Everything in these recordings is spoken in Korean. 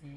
왜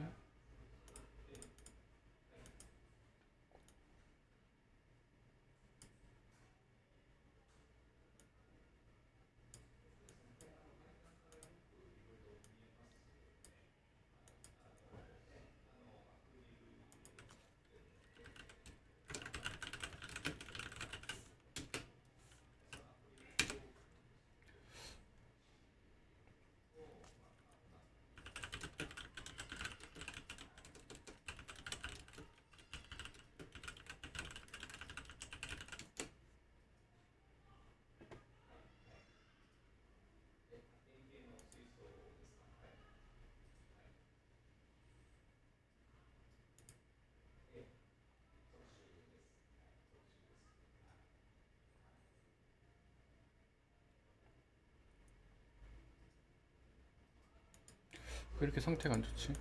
이렇게 상태가 안 좋지?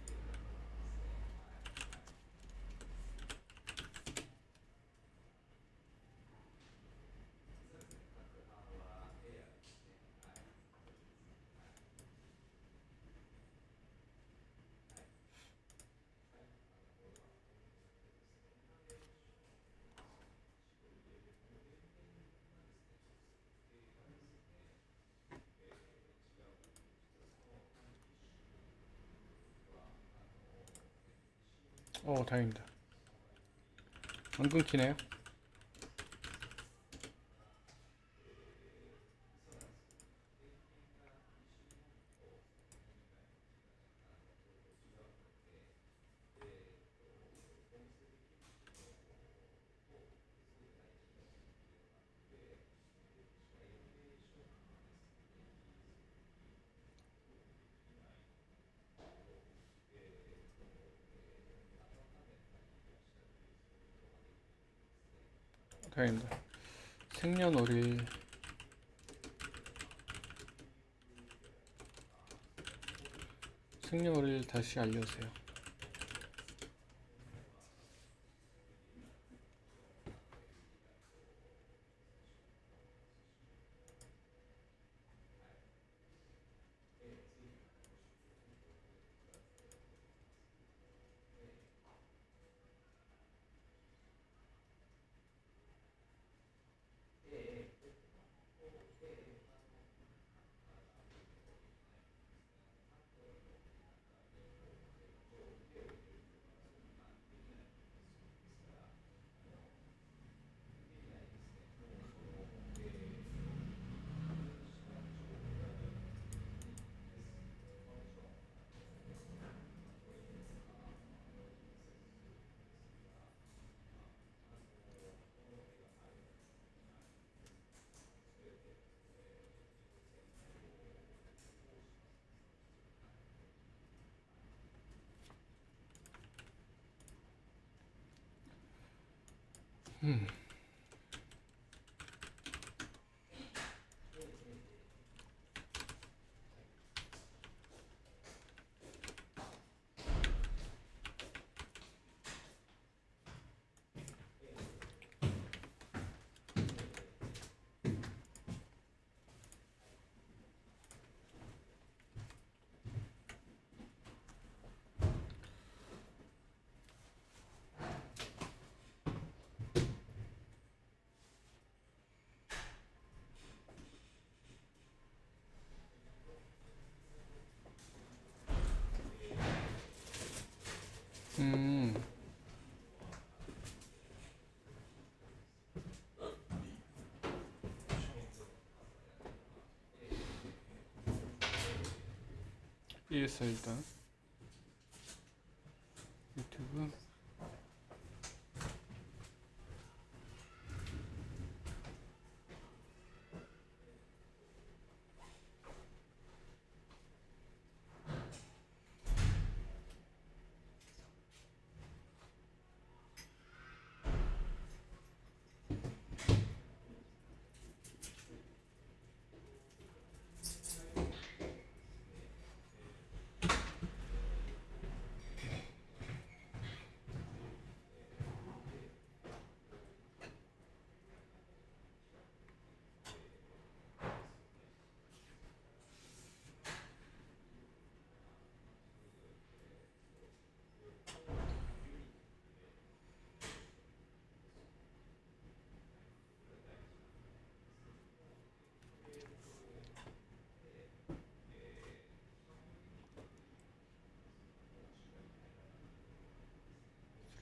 다행입니다. 안 끊기네요. 다행입니다. 생년월일 다시 알려주세요. 음, 이해했어요. 일단 유튜브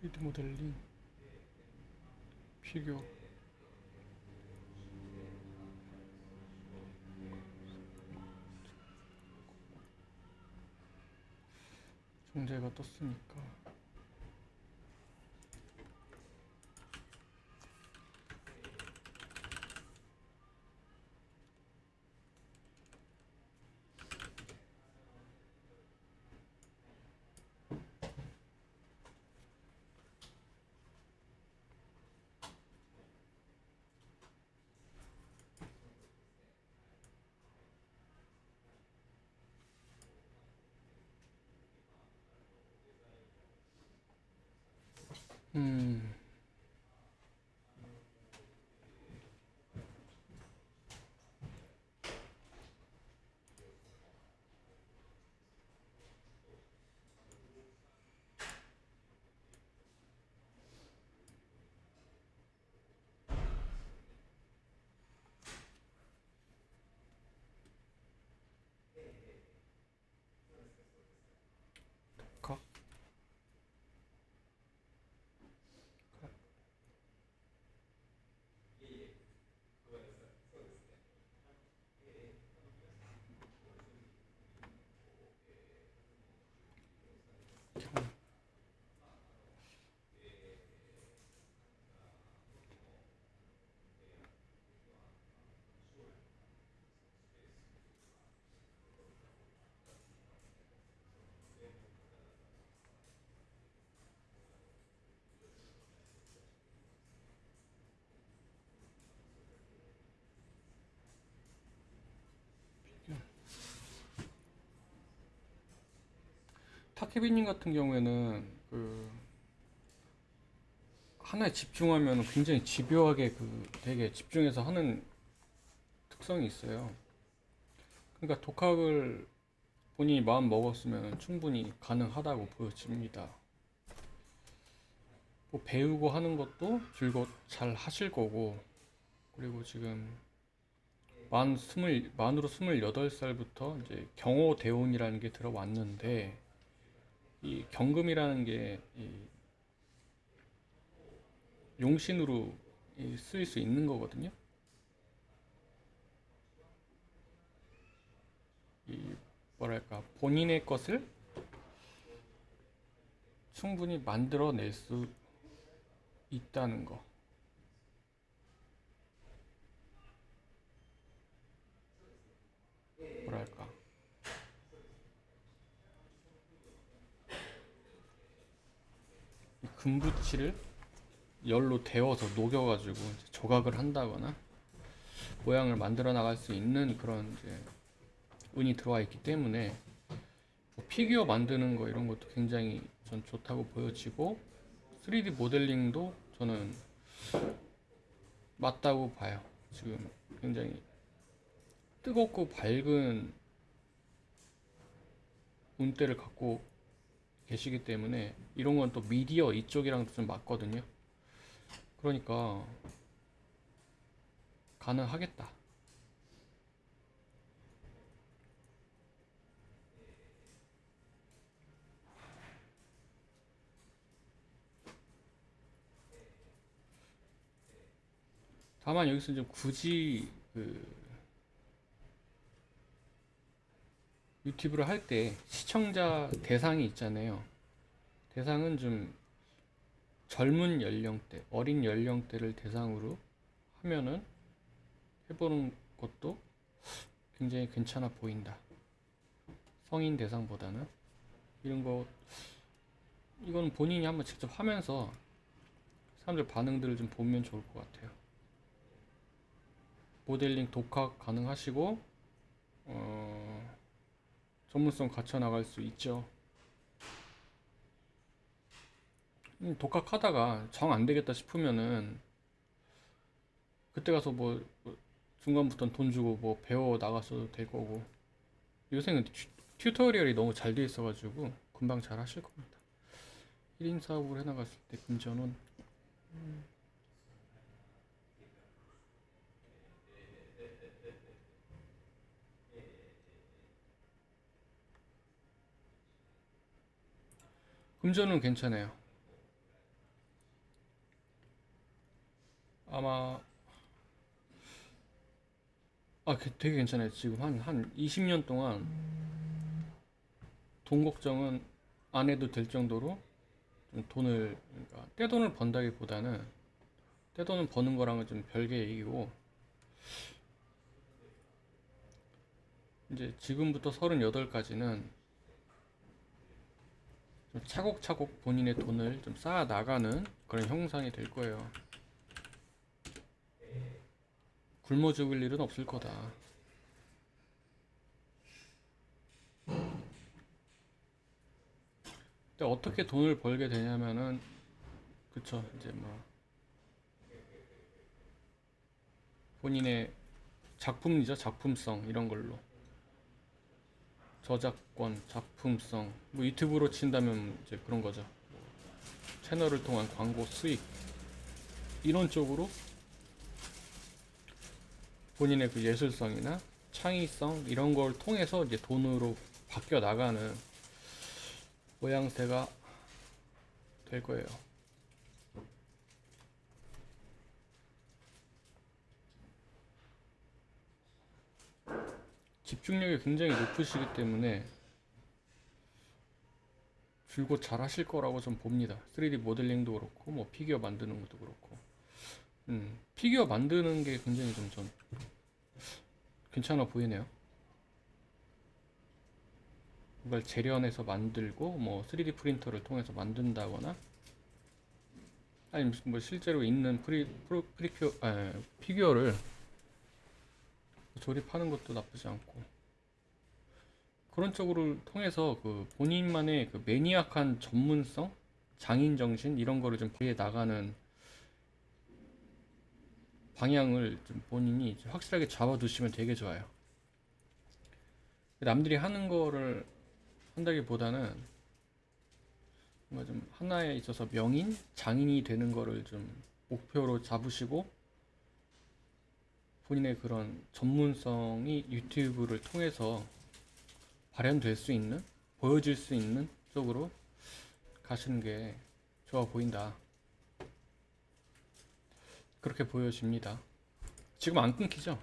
3D 모델링, 피규어. 정제가 떴으니까. 음, 각, 경, 피규어. 타케비님 같은 경우에는 그 하나에 집중하면 굉장히 집요하게 그 되게 집중해서 하는 특성이 있어요. 그러니까 독학을 본인이 마음 먹었으면 충분히 가능하다고 보여집니다. 뭐 배우고 하는 것도 즐겁 잘 하실 거고, 그리고 지금 만으로 28살부터 이제 경호대원이라는 게 들어왔는데, 이 경금이라는 게 이 용신으로 쓰일 수 있는 거거든요. 이 뭐랄까 본인의 것을 충분히 만들어낼 수 있다는 거. 뭐랄까 이 금붙이를 열로 데워서 녹여가지고 이제 조각을 한다거나 모양을 만들어 나갈 수 있는 그런 이제 운이 들어와 있기 때문에 뭐 피규어 만드는 거 이런 것도 굉장히 전 좋다고 보여지고 3D 모델링도 저는 맞다고 봐요. 지금 굉장히 뜨겁고 밝은 운대를 갖고 계시기 때문에 이런 건 또 미디어 이쪽이랑도 좀 맞거든요. 그러니까 가능하겠다. 다만 여기서 좀 굳이 그 유튜브를 할 때 시청자 대상이 있잖아요. 대상은 좀 젊은 연령대, 어린 연령대를 대상으로 하면은 해보는 것도 굉장히 괜찮아 보인다. 성인 대상보다는 이런 거 이건 본인이 한번 직접 하면서 사람들 반응들을 좀 보면 좋을 것 같아요. 모델링 독학 가능하시고 전문성 갖춰 나갈 수 있죠. 독학하다가 정 안 되겠다 싶으면은 그때 가서 뭐 중간부터는 돈 주고 뭐 배워 나갔어도 될 거고 요새는 튜토리얼이 너무 잘 돼 있어가지고 금방 잘 하실 겁니다. 1인 사업을 해나갔을 때 금전은 금전은 괜찮아요. 아마 되게 괜찮아요. 지금 한 20년 동안 돈 걱정은 안 해도 될 정도로 좀 돈을, 그러니까 떼돈을 번다기보다는 떼돈을 버는 거랑은 좀 별개의 얘기고, 이제 지금부터 38까지는 좀 차곡차곡 본인의 돈을 좀 쌓아 나가는 그런 형상이 될 거예요. 굶어 죽을 일은 없을 거다. 근데 어떻게 돈을 벌게 되냐면은, 그쵸, 이제 뭐 본인의 작품이죠, 작품성 이런 걸로. 저작권, 작품성, 뭐 유튜브로 친다면 이제 그런 거죠. 채널을 통한 광고 수익 이런 쪽으로 본인의 그 예술성이나 창의성 이런 걸 통해서 이제 돈으로 바뀌어 나가는 모양새가 될 거예요. 집중력이 굉장히 높으시기 때문에 줄곧 잘 하실 거라고 좀 봅니다. 3D 모델링도 그렇고 뭐 피규어 만드는 것도 그렇고. 피규어 만드는 게 굉장히 좀 전 괜찮아 보이네요. 이걸 재련해서 만들고 뭐 3D 프린터를 통해서 만든다거나, 아니면 뭐 실제로 있는 피규어를 조립하는 것도 나쁘지 않고, 그런 쪽으로 통해서 그 본인만의 그 매니악한 전문성, 장인 정신 이런 거를 좀 기해 나가는 방향을 좀 본인이 확실하게 잡아두시면 되게 좋아요. 남들이 하는 거를 한다기보다는 뭔가 좀 하나에 있어서 명인, 장인이 되는 거를 좀 목표로 잡으시고, 본인의 그런 전문성이 유튜브를 통해서 발현될 수 있는, 보여질 수 있는 쪽으로 가시는 게 좋아 보인다. 그렇게 보여집니다. 지금 안 끊기죠?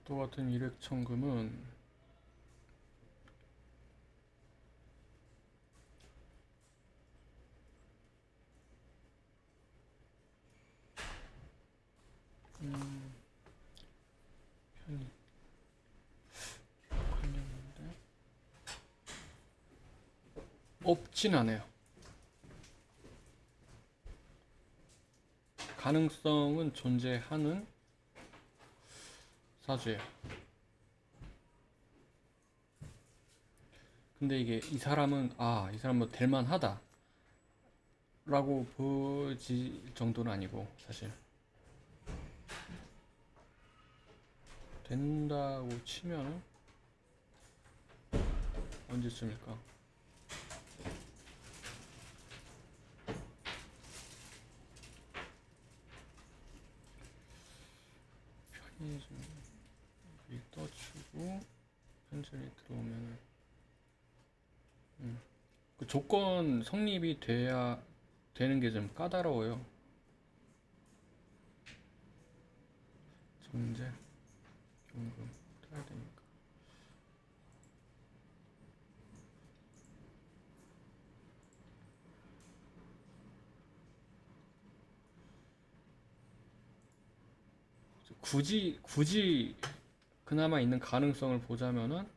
또 같은 일획천금은 편이 관련인데 없진 않아요. 가능성은 존재하는 사주예요. 근데 이게 이 사람은 될만하다 라고 보여질 정도는 아니고, 사실 된다고 치면은 언제쯤일까? 편의점 일 떠주고 편집이 들어오면은, 그 조건 성립이 돼야 되는 게 좀 까다로워요. 정제, 경금 해야 되니까. 굳이 그나마 있는 가능성을 보자면은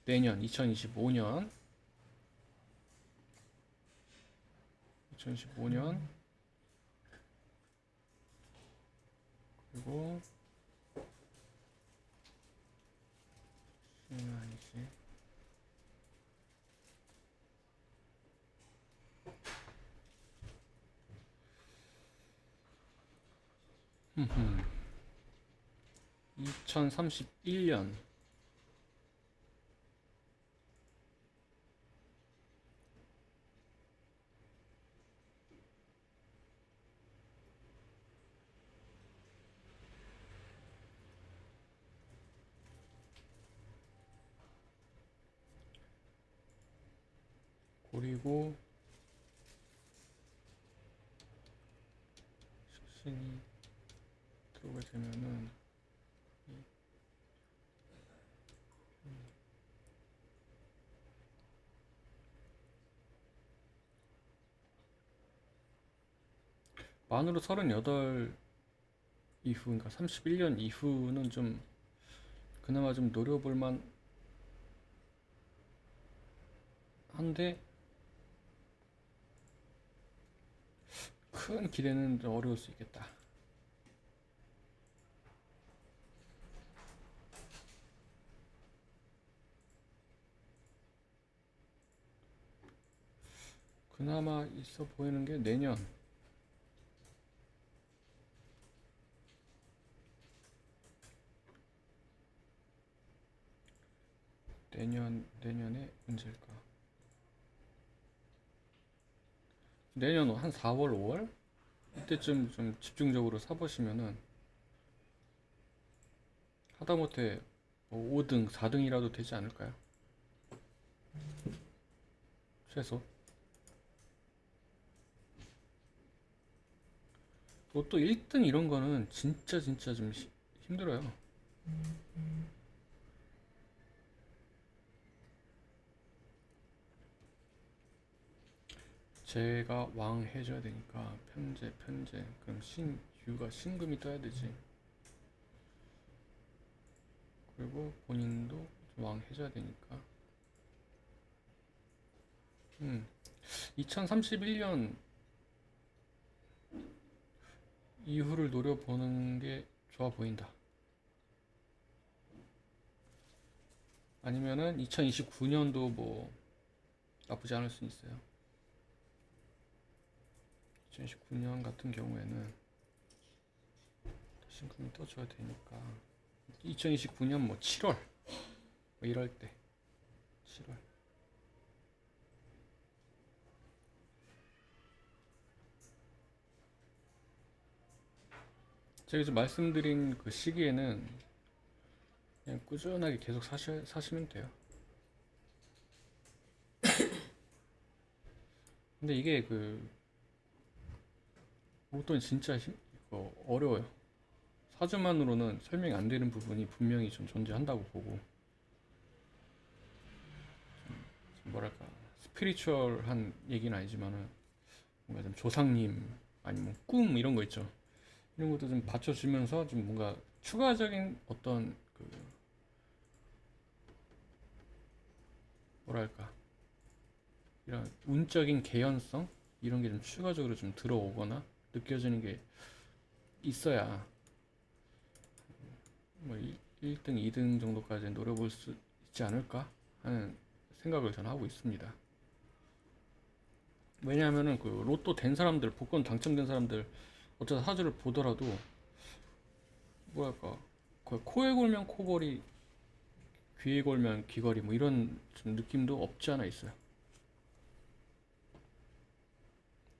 내년 2025년 그리고 아니지. 흠흠. 2031년 그리고 식신이 들어오게 되면은 만으로 38 이후, 그러니까 31년 이후는 좀 그나마 좀 노려볼만 한데 큰 기대는 좀 어려울 수 있겠다. 그나마 있어 보이는 게 내년에 언제일까? 내년 한 4월, 5월? 이때쯤 좀 집중적으로 사보시면은 하다못해 뭐 5등, 4등이라도 되지 않을까요? 최소. 또 1등 이런 거는 진짜 좀 힘들어요. 제가 왕 해줘야 되니까 편제 그럼 유가 신금이 떠야 되지. 그리고 본인도 왕 해줘야 되니까 2031년 이후를 노려보는 게 좋아 보인다. 아니면은 2029년도 뭐 나쁘지 않을 수 있어요. 2019년 같은 경우에는 신금이 떠줘야 되니까 2029년 뭐 7월 뭐 이럴 때 7월. 제가 지금 말씀드린 그 시기에는 그냥 꾸준하게 계속 사시면 돼요. 근데 이게 그 로또는 진짜 어려워요. 사주만으로는 설명이 안 되는 부분이 분명히 좀 존재한다고 보고, 좀 뭐랄까 스피리추얼한 얘기는 아니지만은 뭔가 좀 조상님 아니면 꿈 이런 거 있죠. 이런 것도 좀 받쳐주면서 좀 뭔가 추가적인 어떤 그 뭐랄까 이런 운적인 개연성 이런 게 좀 추가적으로 좀 들어오거나 느껴지는 게 있어야 뭐 1등, 2등 정도까지 노려볼 수 있지 않을까 하는 생각을 저는 하고 있습니다. 왜냐하면은 그 로또 된 사람들, 복권 당첨된 사람들 어쩌다 사주를 보더라도 뭐랄까 코에 골면 코골이, 귀에 골면 귀걸이 뭐 이런 좀 느낌도 없지 않아 있어요.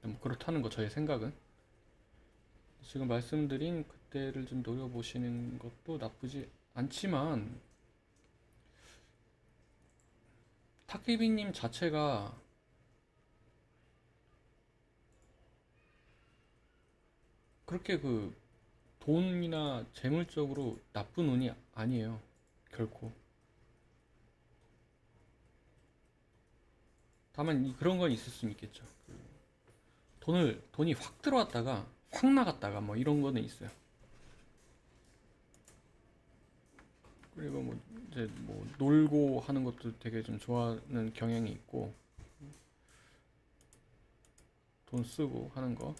뭐 그렇다는 거 저의 생각은. 지금 말씀드린 그때를 좀 노려보시는 것도 나쁘지 않지만 탁기비님 자체가 그렇게 그 돈이나 재물적으로 나쁜 운이 아니에요. 결코. 다만 그런 건 있을 수는 있겠죠. 돈이 확 들어왔다가 확 나갔다가 뭐 이런 거는 있어요. 그리고 뭐 이제 뭐 놀고 하는 것도 되게 좀 좋아하는 경향이 있고 돈 쓰고 하는 거.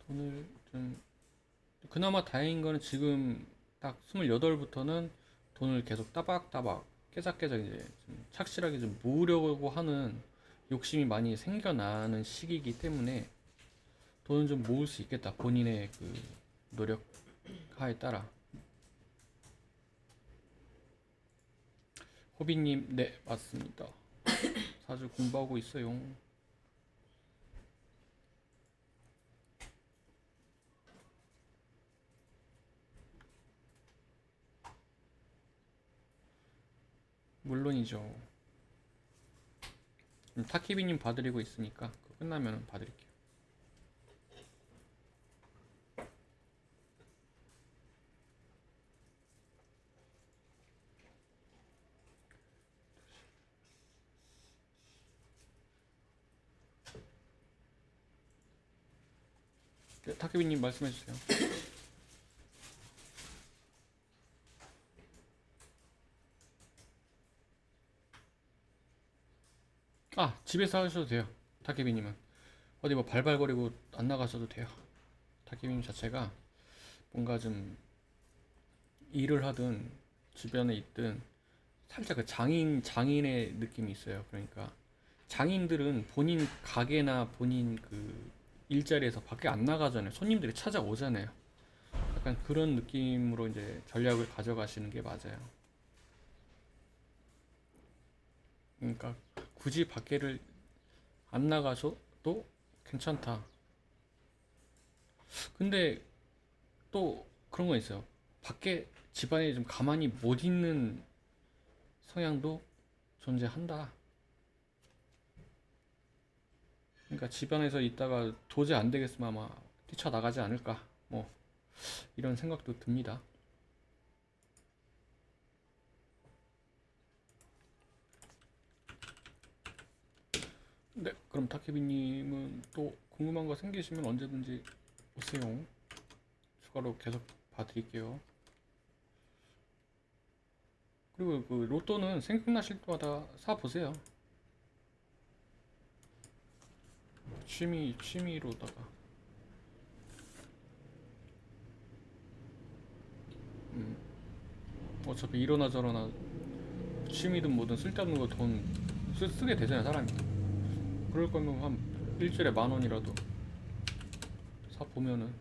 돈을 좀 그나마 다행인 거는 지금 딱 28부터는 돈을 계속 따박따박 깨작깨작 이제 좀 착실하게 좀 모으려고 하는 욕심이 많이 생겨나는 시기이기 때문에 돈은 좀 모을 수 있겠다. 본인의 그 노력 하에 따라. 호비님, 네, 맞습니다. 사주 공부하고 있어요. 물론이죠. 타키비님 봐드리고 있으니까 그거 끝나면 봐드릴게요. 네, 타키비님 말씀해주세요. 아, 집에서 하셔도 돼요. 타키비님은 어디 뭐 발발거리고 안 나가셔도 돼요. 타키비님 자체가 뭔가 좀 일을 하든 주변에 있든 살짝 그 장인의 느낌이 있어요. 그러니까 장인들은 본인 가게나 본인 그 일자리에서 밖에 안 나가잖아요. 손님들이 찾아오잖아요. 약간 그런 느낌으로 이제 전략을 가져가시는 게 맞아요. 그러니까 굳이 밖에를 안 나가셔도 괜찮다. 근데 또 그런 거 있어요. 밖에 집안에 좀 가만히 못 있는 성향도 존재한다. 그러니까 집안에서 있다가 도저히 안 되겠으면 아마 뛰쳐나가지 않을까. 뭐 이런 생각도 듭니다. 네, 그럼 타케비님은 또 궁금한 거 생기시면 언제든지 오세요. 추가로 계속 봐드릴게요. 그리고 그 로또는 생각나실 때마다 사 보세요. 취미로다가. 음, 어차피 이러나 저러나 취미든 뭐든 쓸데없는 거 돈 쓰게 되잖아요, 사람이. 그럴 거면 한 일주일에 10,000원이라도 사 보면은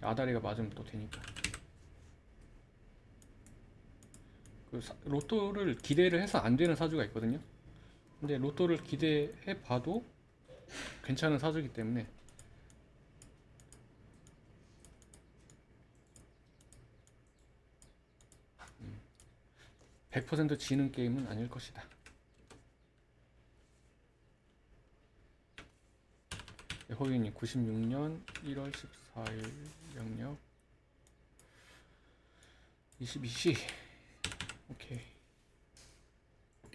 아다리가 맞으면 또 되니까. 그 로또를 기대를 해서 안 되는 사주가 있거든요. 근데 로또를 기대해 봐도 괜찮은 사주기 때문에 100% 지는 게임은 아닐 것이다. 호빈님 96년 1월 14일 영역 22시. 오케이.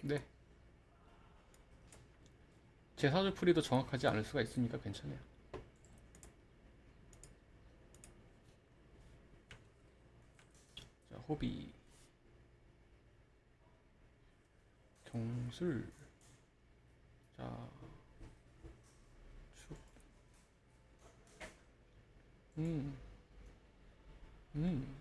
네. 제 사주 풀이도 정확하지 않을 수가 있으니까 괜찮아요. 자, 호비 경술. 자, 축. 음, 음.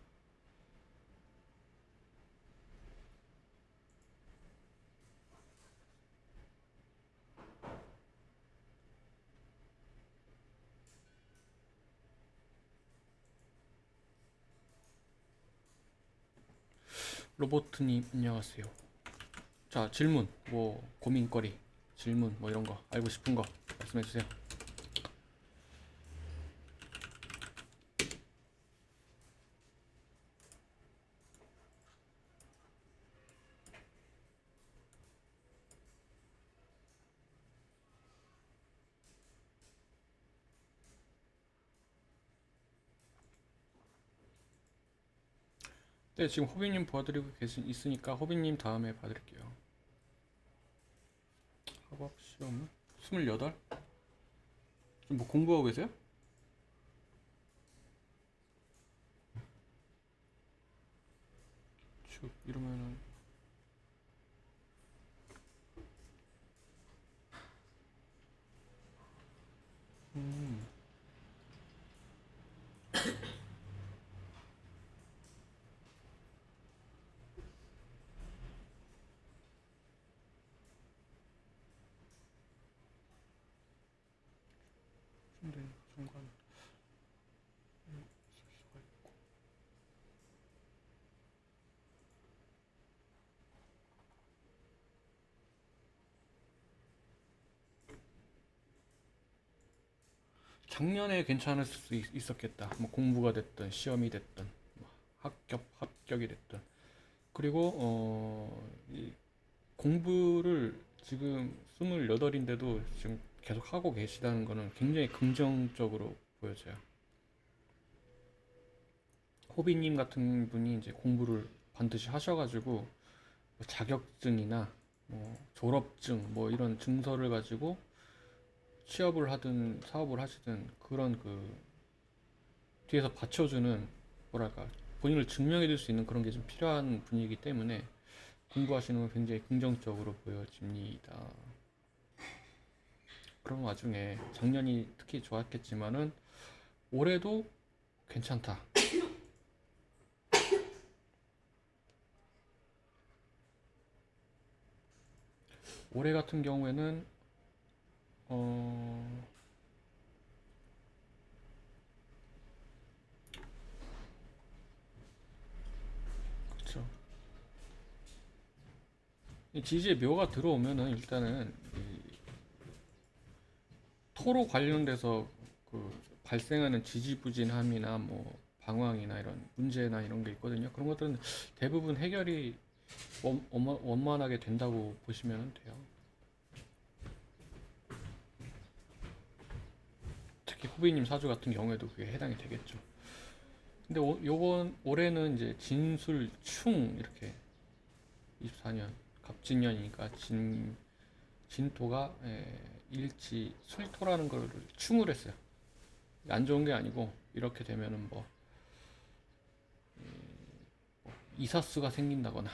로보트님 안녕하세요. 자, 질문, 뭐 고민거리, 질문 뭐 이런 거 알고 싶은 거 말씀해 주세요. 네, 지금 호빈님 봐드리고 있으니까 호빈님 다음에 봐드릴게요. 학업 시험은 28? 지금 뭐 공부하고 계세요? 축 이러면은 음, 근데 중간 있을 수가 있고. 작년에 괜찮을 수 있었겠다. 뭐 공부가 됐든 시험이 됐든 뭐 합격이 됐든 그리고 이 공부를 지금 28인데도 지금 계속 하고 계시다는 거는 굉장히 긍정적으로 보여져요. 호비님 같은 분이 이제 공부를 반드시 하셔가지고 뭐 자격증이나 뭐 졸업증 뭐 이런 증서를 가지고 취업을 하든 사업을 하시든 그런 그 뒤에서 받쳐주는 뭐랄까 본인을 증명해 줄 수 있는 그런 게 좀 필요한 분이기 때문에 공부하시는 건 굉장히 긍정적으로 보여집니다. 그런 와중에 작년이 특히 좋았겠지만은 올해도 괜찮다. 올해 같은 경우에는 어 그쵸. 이 지지의 묘가 들어오면은 일단은 이 토로 관련돼서 그 발생하는 지지부진함이나 뭐 방황이나 이런 문제나 이런 게 있거든요. 그런 것들은 대부분 해결이 원만하게 된다고 보시면 돼요. 특히 후비님 사주 같은 경우에도 그게 해당이 되겠죠. 근데 요번 올해는 이제 진술충 이렇게 24년 갑진년이니까 진토가 일지 술토라는 걸 충을 했어요. 안 좋은 게 아니고 이렇게 되면은 뭐 이사수가 생긴다거나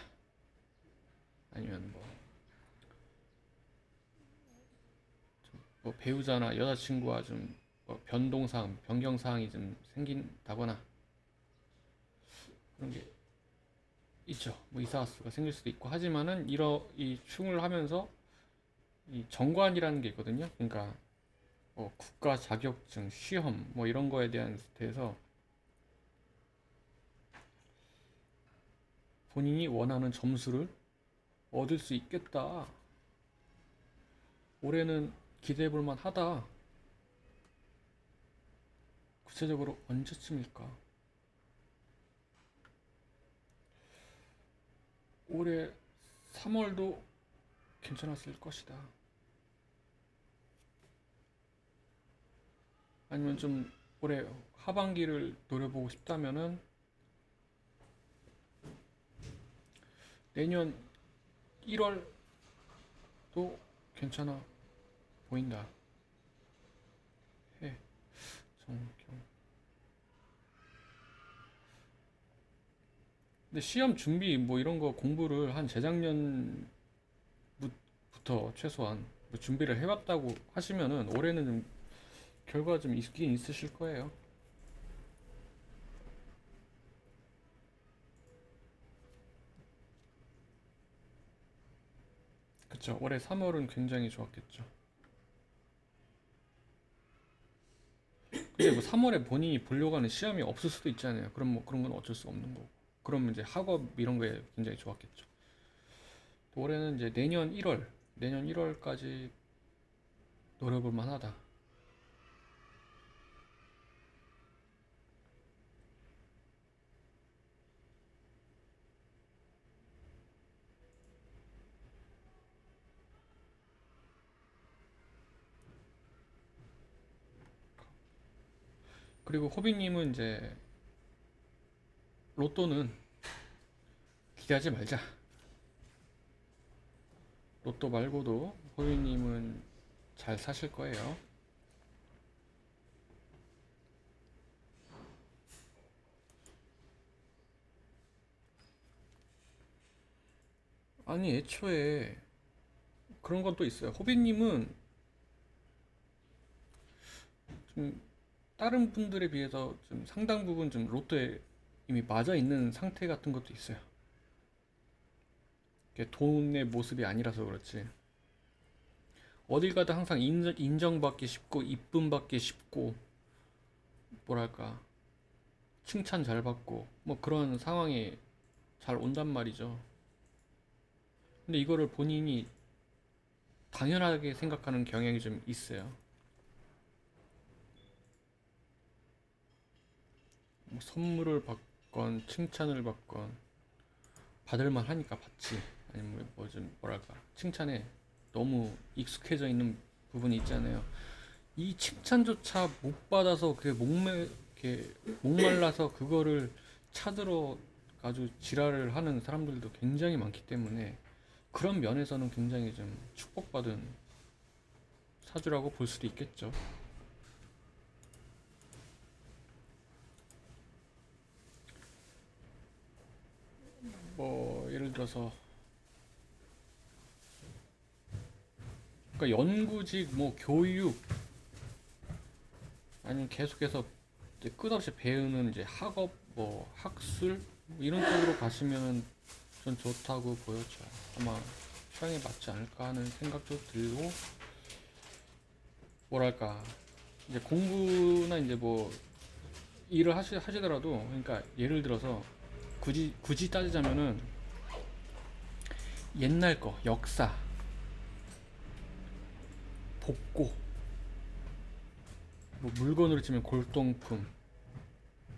아니면 뭐 배우자나 여자친구와 좀뭐 변동사항, 변경사항이 좀 생긴다거나 그런 게 있죠. 뭐 이사수가 생길 수도 있고 하지만은 이 충을 하면서 이 정관이라는 게 있거든요. 그러니까 국가 자격증, 시험 뭐 이런 거에 대해서 본인이 원하는 점수를 얻을 수 있겠다. 올해는 기대해 볼 만하다. 구체적으로 언제쯤일까? 올해 3월도 괜찮았을 것이다. 아니면 좀 올해 하반기를 노려보고 싶다면은 내년 1월도 괜찮아 보인다. 해, 정경. 근데 시험 준비 뭐 이런 거 공부를 한 재작년부터 최소한 뭐 준비를 해왔다고 하시면은 올해는 좀 결과 좀 있긴 있으실 거예요. 그쵸. 올해 3월은 굉장히 좋았겠죠. 근데 뭐 3월에 본인이 보려고 하는 시험이 없을 수도 있잖아요. 그럼 뭐 그런 건 어쩔 수 없는 거고. 그러면 이제 학업 이런 거에 굉장히 좋았겠죠. 또 올해는 이제 내년 1월까지 노려볼 만하다. 그리고 호비님은 이제 로또는 기대하지 말자. 로또 말고도 호비님은 잘 사실 거예요. 아니, 애초에 그런 건 또 있어요. 호비님은 좀 다른 분들에 비해서 좀 상당 부분 좀 로또에 이미 맞아 있는 상태 같은 것도 있어요. 이게 돈의 모습이 아니라서 그렇지. 어딜 가도 항상 인정받기 쉽고 이쁨 받기 쉽고 뭐랄까 칭찬 잘 받고 뭐 그런 상황이 잘 온단 말이죠. 근데 이거를 본인이 당연하게 생각하는 경향이 좀 있어요. 뭐 선물을 받건 칭찬을 받건 받을만 하니까 받지. 아니면 뭐 좀 뭐랄까 칭찬에 너무 익숙해져 있는 부분이 있잖아요. 이 칭찬조차 못 받아서 이렇게 목말라서 그거를 찾으러 아주 지랄을 하는 사람들도 굉장히 많기 때문에 그런 면에서는 굉장히 좀 축복받은 사주라고 볼 수도 있겠죠. 뭐 예를 들어서 그러니까 연구직, 뭐 교육, 아니면 계속해서 이제 끝없이 배우는 이제 학업, 뭐 학술 뭐 이런 쪽으로 가시면은 전 좋다고 보여져요. 아마 취향에 맞지 않을까 하는 생각도 들고, 뭐랄까 이제 공부나 이제 뭐 일을 하시더라도, 그러니까 예를 들어서 굳이 따지자면은 옛날 거 역사, 복고, 뭐 물건으로 치면 골동품,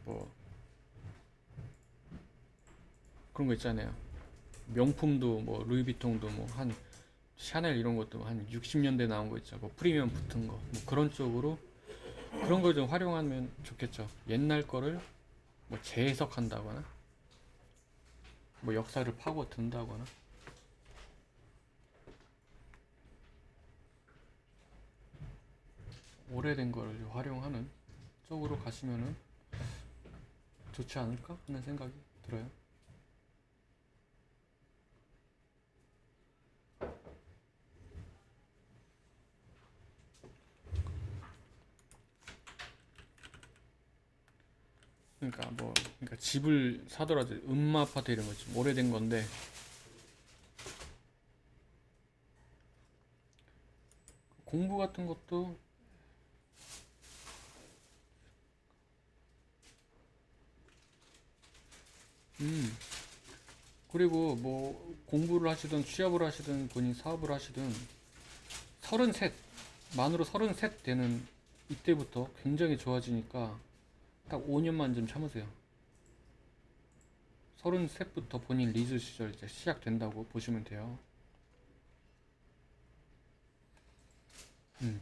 뭐 그런 거 있잖아요. 명품도 뭐 루이비통도 뭐 한 샤넬 이런 것도 한 60년대 나온 거 있죠. 뭐 프리미엄 붙은 거, 뭐 그런 쪽으로 그런 걸 좀 활용하면 좋겠죠. 옛날 거를 뭐 재해석한다거나, 뭐 역사를 파고 든다거나, 오래된 거를 활용하는 쪽으로 가시면은 좋지 않을까 하는 생각이 들어요. 그러니까 집을 사더라도 음마 아파트 이런 거 좀 오래된 건데, 공부 같은 것도 음 그리고 뭐 공부를 하시든 취업을 하시든 본인 사업을 하시든 33 만으로 33 되는 이때부터 굉장히 좋아지니까 딱 5년만 좀 참으세요. 33부터 본인 리즈 시절 이제 시작된다고 보시면 돼요.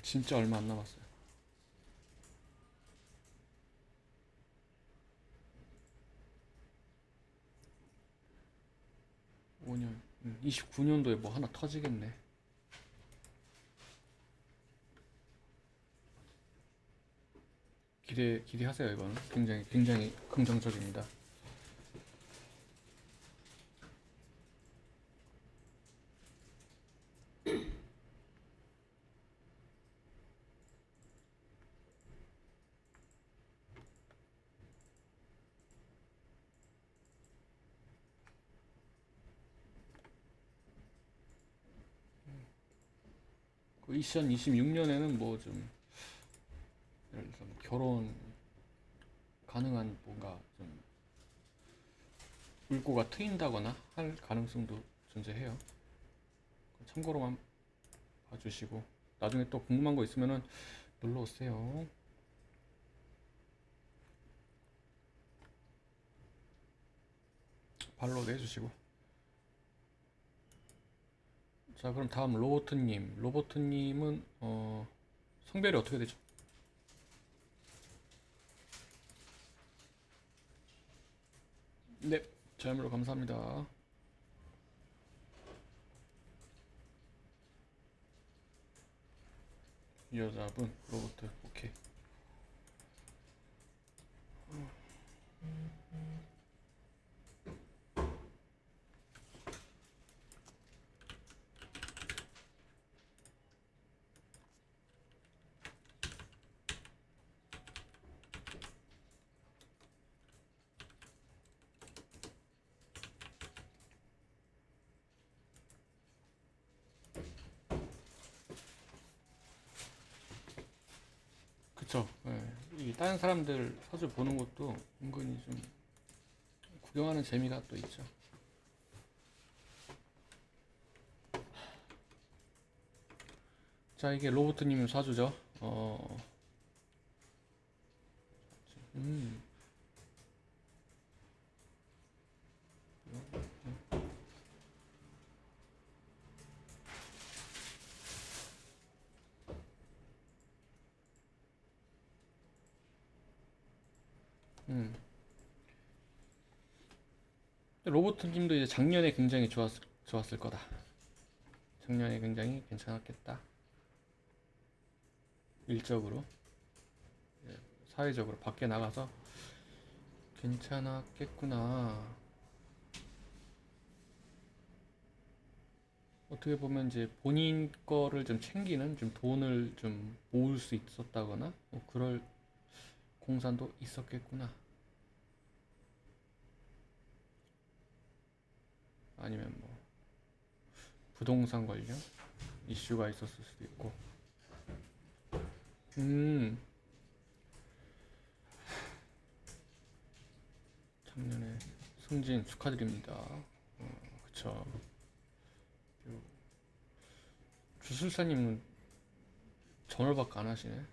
진짜 얼마 안 남았어요. 5년. 29년도에 뭐 하나 터지겠네. 기대하세요. 이거는 굉장히 긍정적입니다. 그 2026년에는 뭐 좀 예를 들어서 뭐 결혼 가능한 뭔가 좀 물꼬가 트인다거나 할 가능성도 존재해요. 참고로만 봐주시고 나중에 또 궁금한 거 있으면은 놀러 오세요. 발로도 해주시고. 자, 그럼 다음 로보트님. 로보트님은 성별이 어떻게 되죠? 네, 자연으로 감사합니다. 이 여자분 로보트 오케이. 그쵸. 예. 이 다른 사람들 사주 보는 것도 은근히 좀 구경하는 재미가 또 있죠. 자, 이게 로보트님 사주죠. 음, 음. 로보트님도 이제 작년에 굉장히 좋았을 거다. 작년에 굉장히 괜찮았겠다. 일적으로, 사회적으로 밖에 나가서 괜찮았겠구나. 어떻게 보면 이제 본인 거를 좀 챙기는, 좀 돈을 좀 모을 수 있었다거나 뭐 그럴 공산도 있었겠구나. 아니면 뭐 부동산 관련 이슈가 있었을 수도 있고. 음, 작년에 승진 축하드립니다. 그쵸. 주술사님은 전월밖에 안 하시네.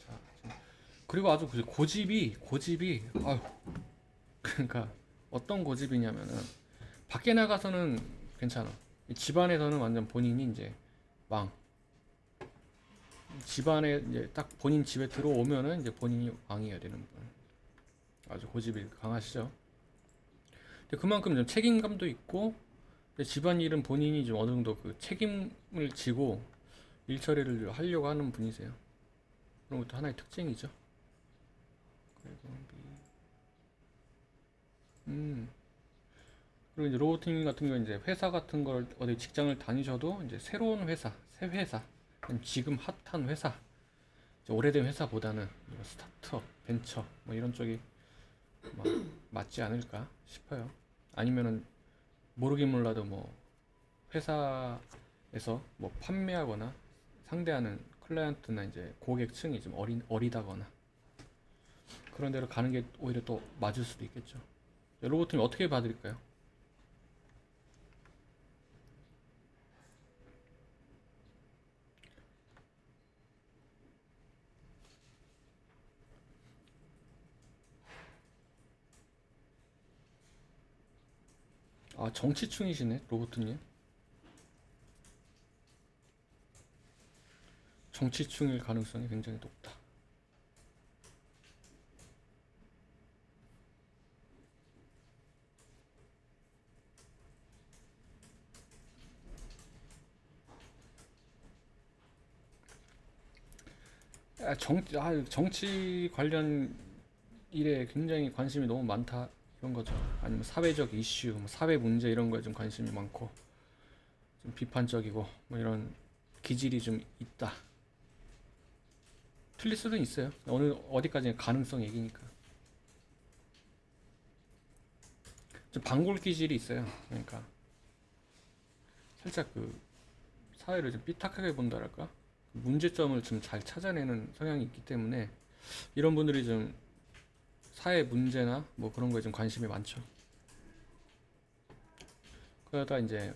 자, 그리고 아주 그 고집이, 아유, 그러니까 어떤 고집이냐면은 밖에 나가서는 괜찮아. 집안에서는 완전 본인이 이제 왕. 집안에 이제 딱 본인 집에 들어오면은 이제 본인이 왕이어야 되는 분. 아주 고집이 강하시죠. 근데 그만큼 좀 책임감도 있고, 집안일은 본인이 좀 어느 정도 그 책임을 지고 일 처리를 하려고 하는 분이세요. 그런 것도 하나의 특징이죠. 음. 그리고 이제 로보팅 같은 경우 이제 회사 같은 걸 어디 직장을 다니셔도 이제 새로운 회사, 새 회사, 지금 핫한 회사, 오래된 회사보다는 스타트업, 벤처 뭐 이런 쪽이 막 맞지 않을까 싶어요. 아니면은 모르긴 몰라도 뭐 회사에서 뭐 판매하거나 상대하는 클라이언트나 이제 고객층이 좀 어리다거나 그런 데로 가는 게 오히려 또 맞을 수도 있겠죠. 로보팀이 어떻게 봐드릴까요? 아, 정치충이시네, 로보트님. 정치충일 가능성이 굉장히 높다. 정치 관련 일에 굉장히 관심이 너무 많다. 이런 거죠. 아니면 사회적 이슈, 뭐 사회 문제 이런 거에 좀 관심이 많고, 좀 비판적이고, 뭐 이런 기질이 좀 있다. 틀릴 수도 있어요. 어디까지 가능성 얘기니까. 좀 반골 기질이 있어요. 그러니까 살짝 그 사회를 좀 삐딱하게 본다랄까? 문제점을 좀 잘 찾아내는 성향이 있기 때문에 이런 분들이 좀 사회 문제나 뭐 그런 거에 좀 관심이 많죠. 그러다 이제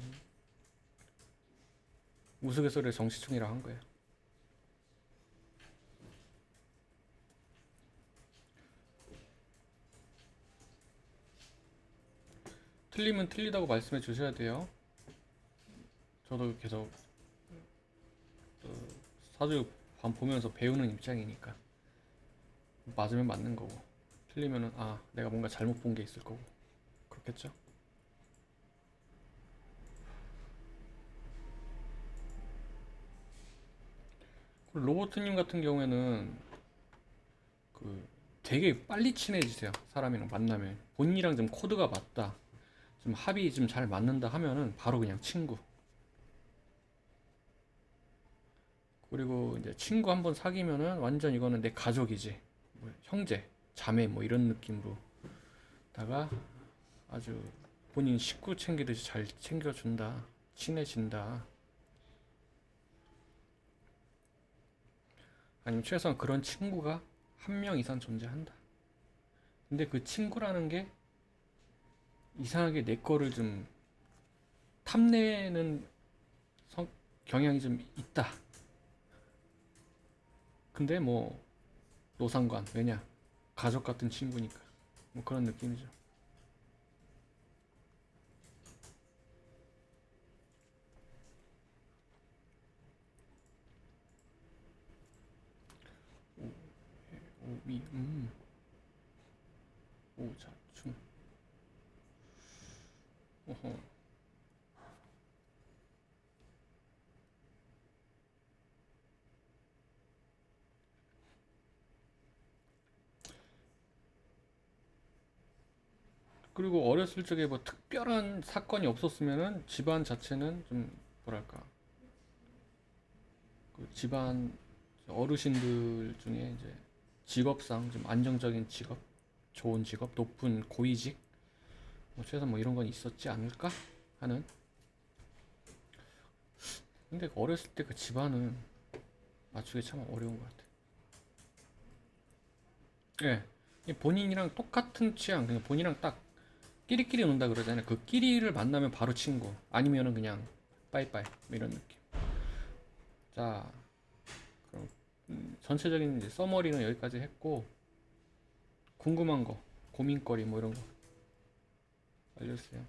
우스갯소리를 정치충이라 한 거예요. 틀리면 틀리다고 말씀해 주셔야 돼요. 저도 계속 사주 보면서 배우는 입장이니까 맞으면 맞는 거고 틀리면은 아 내가 뭔가 잘못 본 게 있을 거고 그렇겠죠. 로보트님 같은 경우에는 그 되게 빨리 친해지세요. 사람이랑 만나면 본인이랑 좀 코드가 맞다, 좀 합이 좀 잘 맞는다 하면은 바로 그냥 친구. 그리고 이제 친구 한번 사귀면은 완전 이거는 내 가족이지, 뭐 형제, 자매 뭐 이런 느낌으로다가 아주 본인 식구 챙기듯이 잘 챙겨준다, 친해진다. 아니면 최소한 그런 친구가 한 명 이상 존재한다. 근데 그 친구라는 게 이상하게 내 거를 좀 탐내는 경향이 좀 있다. 근데 뭐 노상관, 왜냐, 가족 같은 친구니까 뭐 그런 느낌이죠. 미, 오자충. 어허. 그리고 어렸을 적에 뭐 특별한 사건이 없었으면은 집안 자체는 좀 뭐랄까 그 집안 어르신들 중에 이제 직업상 좀 안정적인 직업, 좋은 직업, 높은 고위직, 뭐 최소한 뭐 이런 건 있었지 않을까 하는. 근데 어렸을 때 그 집안은 맞추기 참 어려운 것 같아. 예, 본인이랑 똑같은 취향, 그냥 본인이랑 딱 끼리끼리 논다 그러잖아요. 그 끼리를 만나면 바로 친구, 아니면은 그냥 빠이빠이 뭐 이런 느낌. 자, 그럼 전체적인 이제 써머리는 여기까지 했고, 궁금한 거, 고민거리 뭐 이런 거 알려주세요.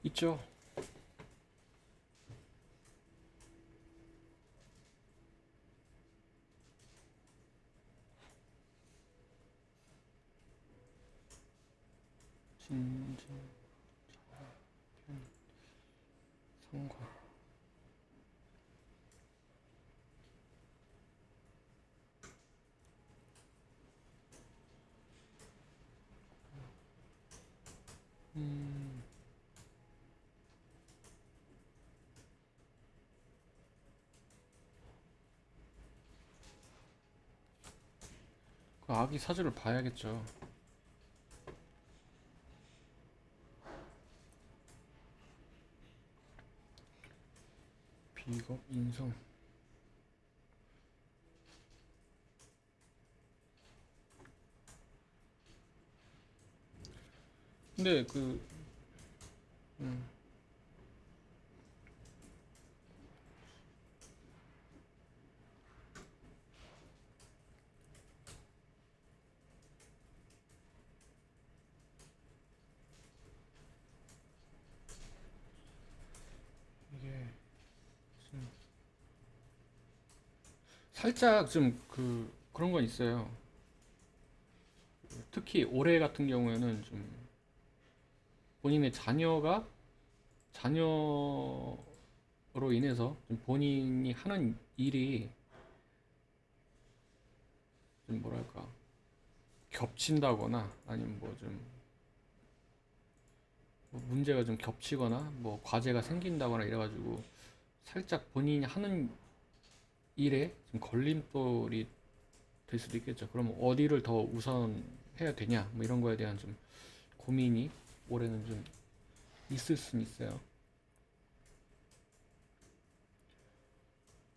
있죠? 진진, 상관. 음, 그 아기 사주를 봐야겠죠. 비겁, 인성. 근데 그, 음, 이게 좀 살짝 좀 그런 건 있어요. 특히 올해 같은 경우에는 좀 본인의 자녀로 인해서 좀 본인이 하는 일이 좀 뭐랄까 겹친다거나 아니면 뭐 좀 문제가 좀 겹치거나 뭐 과제가 생긴다거나 이래가지고 살짝 본인이 하는 일에 좀 걸림돌이 될 수도 있겠죠. 그럼 어디를 더 우선해야 되냐 뭐 이런 거에 대한 좀 고민이 올해는 좀 있을 수는 있어요.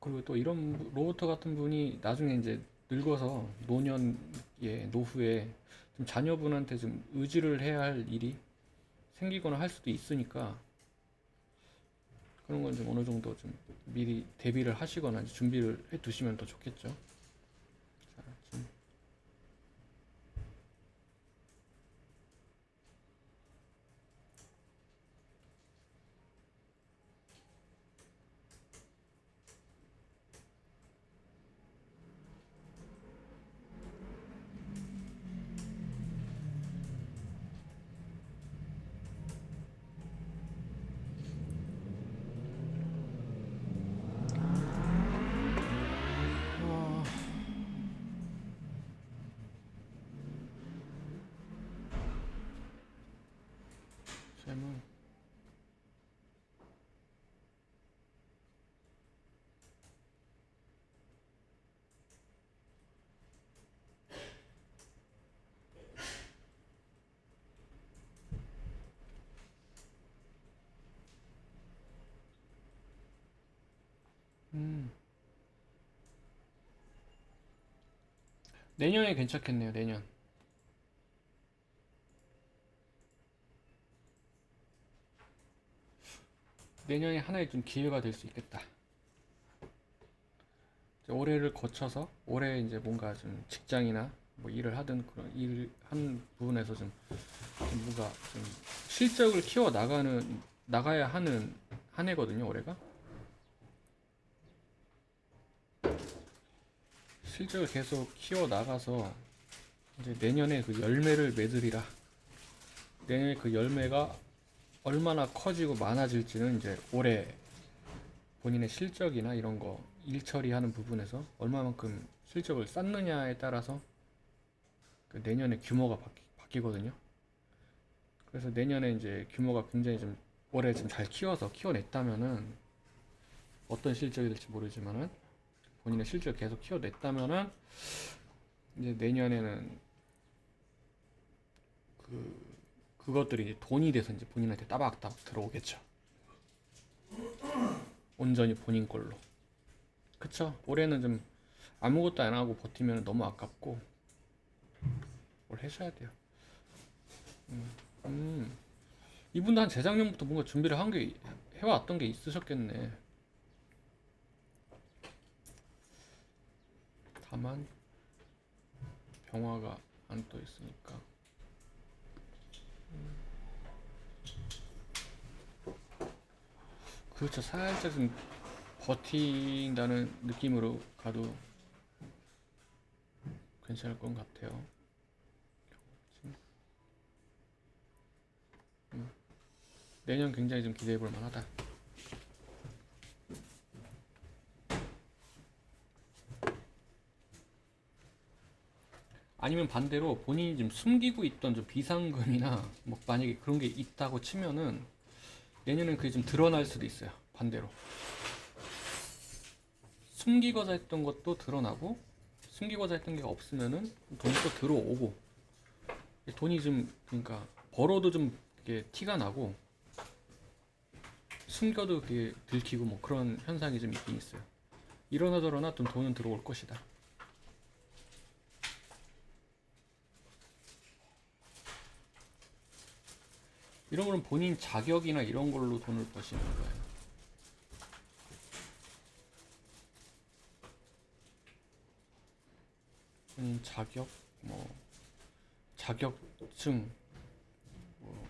그리고 또 이런 로버트 같은 분이 나중에 이제 늙어서 노년에 노후에 좀 자녀분한테 좀 의지를 해야 할 일이 생기거나 할 수도 있으니까 그런 건 좀 어느 정도 좀 미리 대비를 하시거나 이제 준비를 해 두시면 더 좋겠죠. 자, 지금 내년에 괜찮겠네요. 내년. 내년이 하나의 좀 기회가 될 수 있겠다. 이제 올해를 거쳐서 올해 이제 뭔가 좀 직장이나 뭐 일을 하든 그런 일 한 부분에서 좀 뭔가 좀 실적을 키워 나가야 하는 한 해거든요. 올해가 실적을 계속 키워 나가서 이제 내년에 그 열매를 맺으리라. 내년에 그 열매가 얼마나 커지고 많아질지는 이제 올해 본인의 실적이나 이런 거 일 처리하는 부분에서 얼마만큼 실적을 쌓느냐에 따라서 그 내년에 규모가 바뀌거든요. 그래서 내년에 이제 규모가 굉장히 좀 올해 좀 잘 키워냈다면은 어떤 실적이 될지 모르지만은 본인의 실적을 계속 키워냈다면은 이제 내년에는 그것들이 이제 돈이 돼서 이제 본인한테 따박따박 들어오겠죠. 온전히 본인 걸로. 그쵸? 올해는 좀 아무것도 안 하고 버티면 너무 아깝고 뭘 해줘야 돼요. 음, 이분도 한 재작년부터 뭔가 준비를 한 게 해왔던 게 있으셨겠네. 다만 병화가 안 떠 있으니까. 그렇죠. 살짝 좀 버틴다는 느낌으로 가도 괜찮을 것 같아요. 내년 굉장히 좀 기대해 볼 만하다. 아니면 반대로 본인이 좀 숨기고 있던 좀 비상금이나 뭐 만약에 그런 게 있다고 치면은 내년엔 그게 좀 드러날 수도 있어요. 반대로 숨기고자 했던 것도 드러나고 숨기고자 했던 게 없으면은 돈이 또 들어오고 돈이 좀 그러니까 벌어도 좀 이게 티가 나고 숨겨도 그게 들키고 뭐 그런 현상이 좀 있긴 있어요. 이러나 저러나 좀 돈은 들어올 것이다. 이런 거는 본인 자격이나 이런 걸로 돈을 버시는 거예요. 본인 자격, 뭐 자격증, 뭐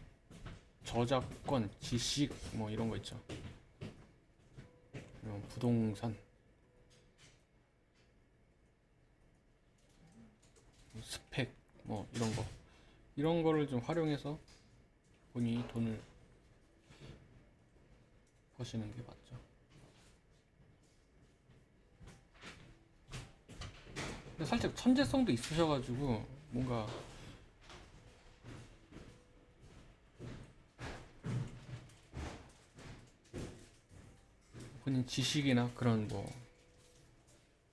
저작권, 지식, 뭐 이런 거 있죠. 이런 부동산, 스펙, 뭐 이런 거를 좀 활용해서 본인이 돈을 버시는 게 맞죠. 근데 살짝 천재성도 있으셔가지고 뭔가 본인 지식이나 그런 뭐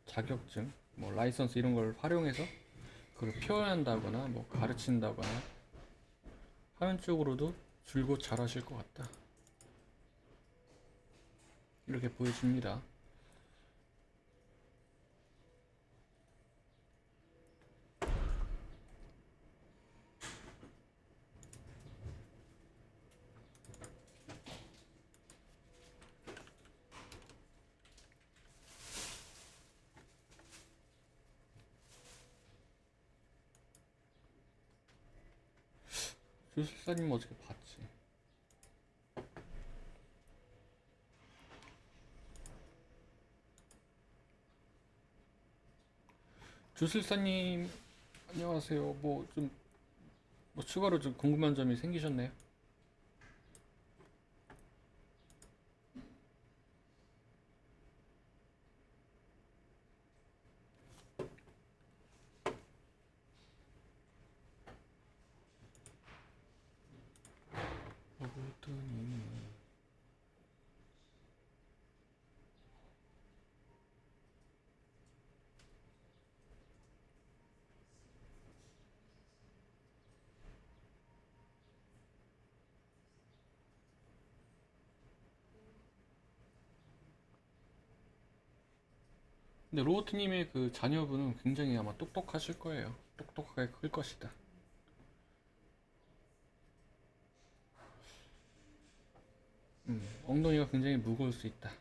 자격증, 뭐 라이선스 이런 걸 활용해서 그걸 표현한다거나 뭐 가르친다거나 하는 쪽으로도 줄곧 잘하실 것 같다. 이렇게 보여집니다. 주술사님 어저께 봤지? 주술사님 안녕하세요. 뭐 좀 뭐 추가로 좀 궁금한 점이 생기셨나요? 어떠니? 근데 로보트님의 그 자녀분은 굉장히 아마 똑똑하실 거예요. 똑똑하게 클 것이다. 엉덩이가 굉장히 무거울 수 있다.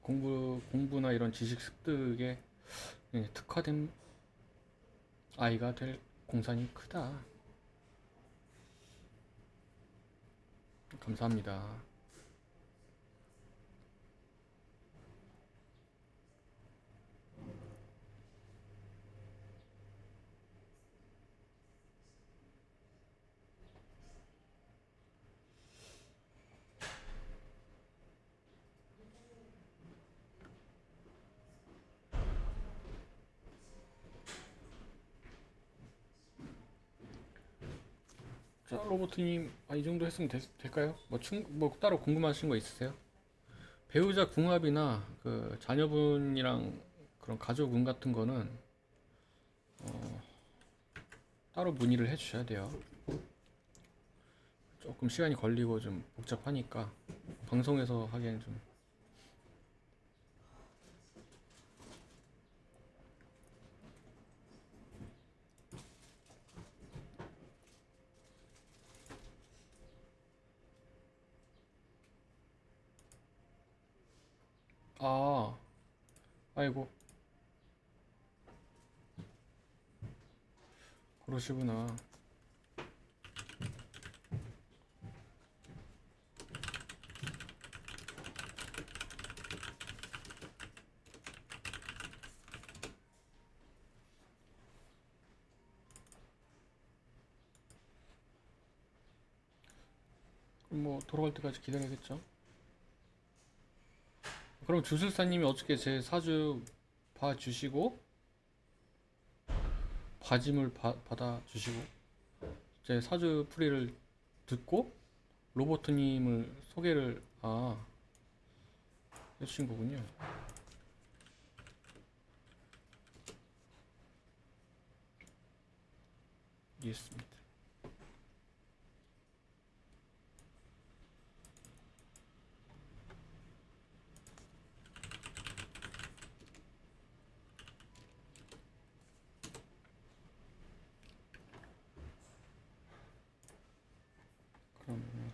공부나 이런 지식 습득에 특화된 아이가 될 공산이 크다. 감사합니다. 자, 로버트님, 이 정도 했으면 될까요? 뭐 따로 궁금하신 거 있으세요? 배우자 궁합이나 그 자녀분이랑 그런 가족 운 같은 거는 따로 문의를 해주셔야 돼요. 조금 시간이 걸리고 좀 복잡하니까 방송에서 하기에는 좀. 아, 아이고, 그러시구나. 그럼 뭐 돌아갈 때까지 기다려야겠죠? 그럼 주술사님이 어떻게 제 사주 봐주시고 봐짐을 받아주시고 제 사주 풀이를 듣고 로버트님을 소개를 해주신 거군요. 이해했습니다. 그럼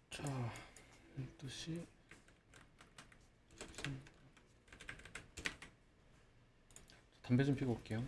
자, 12시 담배 좀 피고 올게요.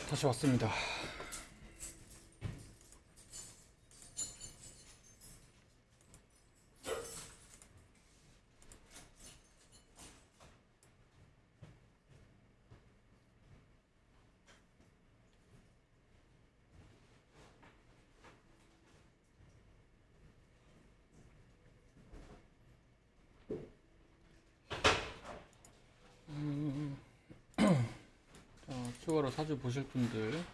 다시 왔습니다. 추가로 사주 보실 분들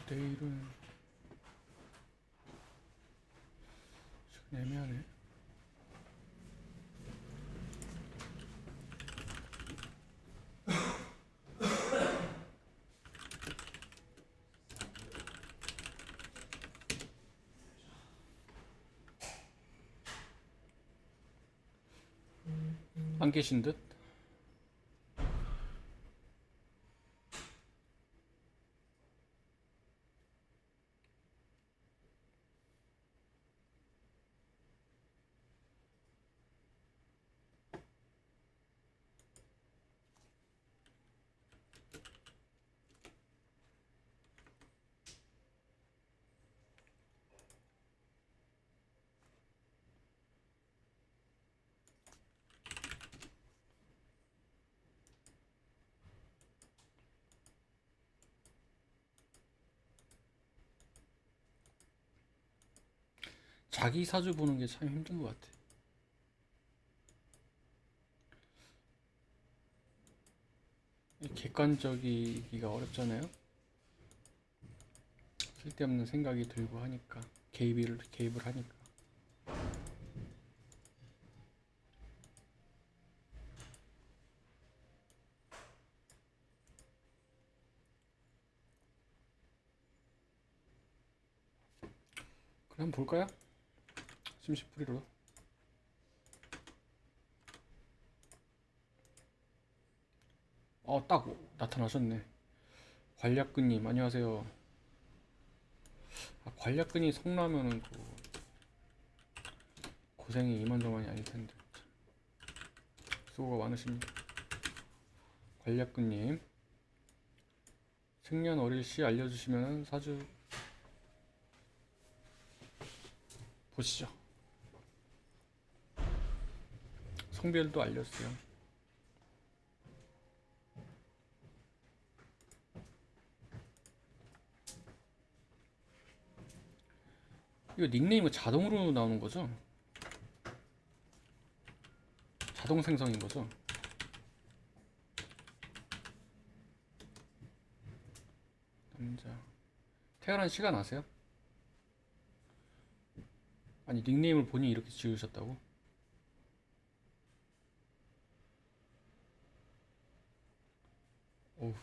내일은 좀 애매하네. 안 계신 듯? 자기 사주 보는 게 참 힘든 것 같아. 객관적이기가 어렵잖아요. 쓸데없는 생각이 들고 하니까 개입을 하니까. 그럼 볼까요? 심시풀이로. 딱 나타나셨네. 관략근님 안녕하세요. 관략근이 성나면은 고생이 이만저만이 아닐 텐데 수고가 많으십니다. 관략근님 생년월일시 알려주시면 사주 보시죠. 성별도 알려주세요. 이거 닉네임은 자동으로 나오는 거죠? 자동 생성인 거죠? 남자. 태어난 시간 아세요? 아니 닉네임을 본인이 이렇게 지으셨다고? 어후.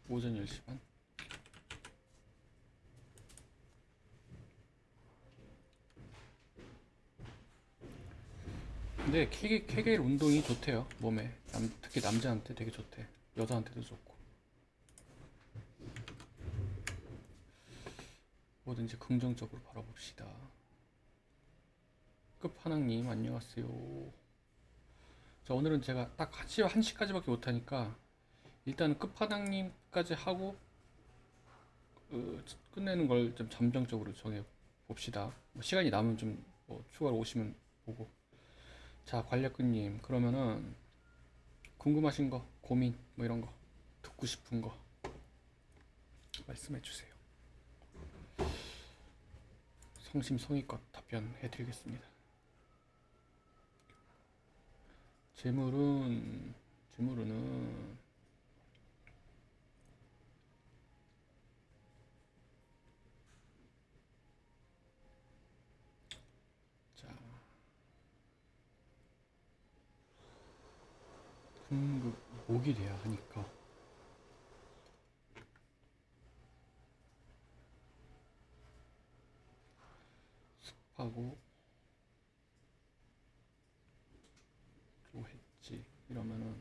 오전 10시 반? 근데 케겔 운동이 좋대요. 몸에. 특히 남자한테 되게 좋대. 여자한테도 좋고. 뭐든지 긍정적으로 바라봅시다. 끝판왕님 안녕하세요. 자, 오늘은 제가 딱 1시까지밖에 못하니까 일단 끝판왕님까지 하고 끝내는 걸 좀 잠정적으로 정해 봅시다. 뭐 시간이 남으면 좀뭐 추가로 오시면 보고. 자, 관략근님, 그러면은 궁금하신 거, 고민 뭐 이런 거, 듣고 싶은 거 말씀해 주세요. 성심성의껏 답변해 드리겠습니다. 재물은 자, 목이 돼야 하니까 습하고 조했지 이러면은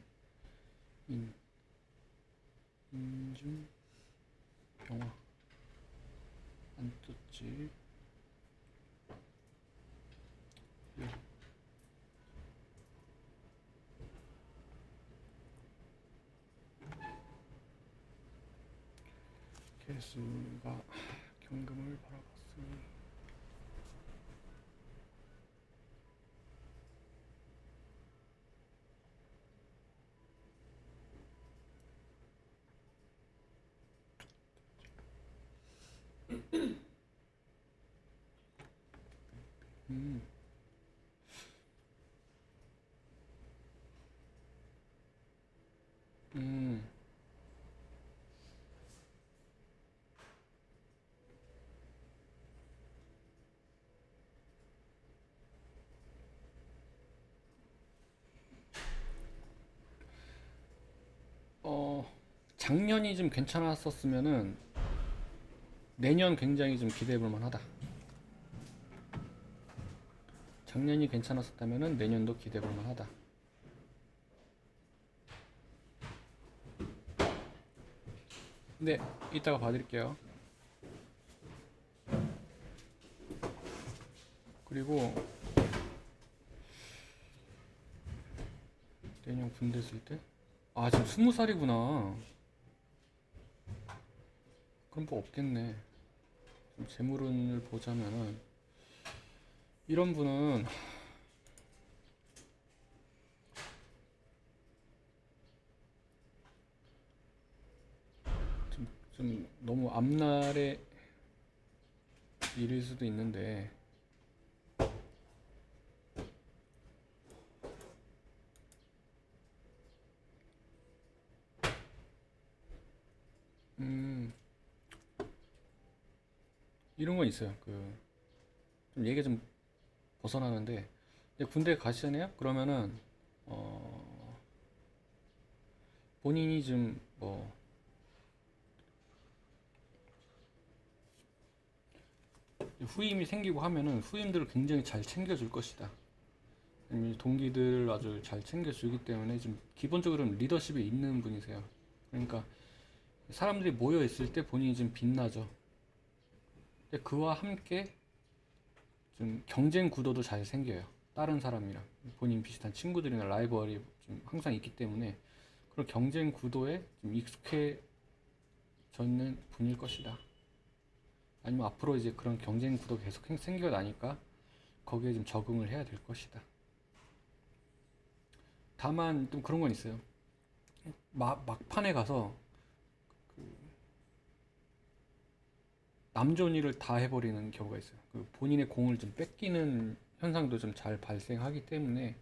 인중 병화 안 떴지. 개수가 경금을 바라봤으니 음, 음, 작년이 좀 괜찮았었으면은 내년 굉장히 좀 기대해 볼 만하다. 작년이 괜찮았었다면은 내년도 기대해 볼 만하다. 네, 이따가 봐드릴게요. 그리고 내년 군대 쓸 때? 아, 지금 20살이구나. 그럼 뭐 없겠네. 좀 재물운을 보자면은 이런 분은 좀 너무 앞날의 일일 수도 있는데 음, 이런 건 있어요. 좀 얘기 좀 벗어나는데 이제 군대 가시잖아요. 그러면은 본인이 좀 뭐 후임이 생기고 하면은 후임들을 굉장히 잘 챙겨줄 것이다. 아니면 동기들 아주 잘 챙겨주기 때문에 좀 기본적으로는 리더십이 있는 분이세요. 그러니까 사람들이 모여 있을 때 본인이 좀 빛나죠. 근데 그와 함께 좀 경쟁 구도도 잘 생겨요. 다른 사람이랑 본인 비슷한 친구들이나 라이벌이 좀 항상 있기 때문에 그런 경쟁 구도에 좀 익숙해져 있는 분일 것이다. 아니면 앞으로 이제 그런 경쟁 구도가 계속 생겨나니까 거기에 좀 적응을 해야 될 것이다. 다만 좀 그런 건 있어요. 막판에 가서 남 좋은 일을 다 해버리는 경우가 있어요. 본인의 공을 좀 뺏기는 현상도 좀 잘 발생하기 때문에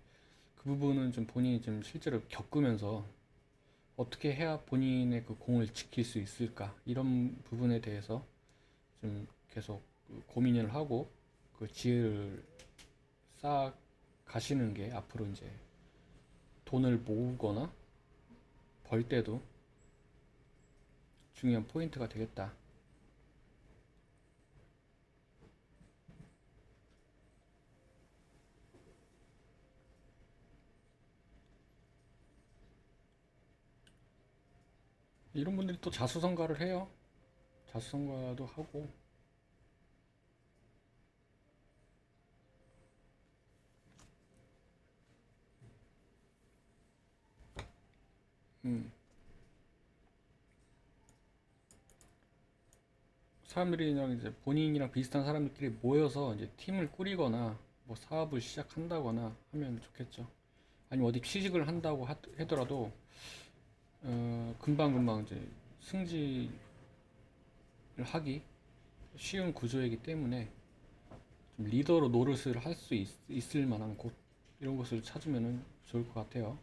그 부분은 좀 본인이 좀 실제로 겪으면서 어떻게 해야 본인의 그 공을 지킬 수 있을까 이런 부분에 대해서 좀 계속 고민을 하고 그 지혜를 쌓아 가시는 게 앞으로 이제 돈을 모으거나 벌 때도 중요한 포인트가 되겠다. 이런 분들이 또 자수성가를 해요. 자수성가도 하고. 음, 사람들이 그냥 이제 본인이랑 비슷한 사람들끼리 모여서 이제 팀을 꾸리거나 뭐 사업을 시작한다거나 하면 좋겠죠. 아니면 어디 취직을 한다고 하더라도 금방금방 이제 승진을 하기 쉬운 구조이기 때문에 좀 리더로 노릇을 할 수 있을 만한 곳 이런 곳을 찾으면 좋을 것 같아요.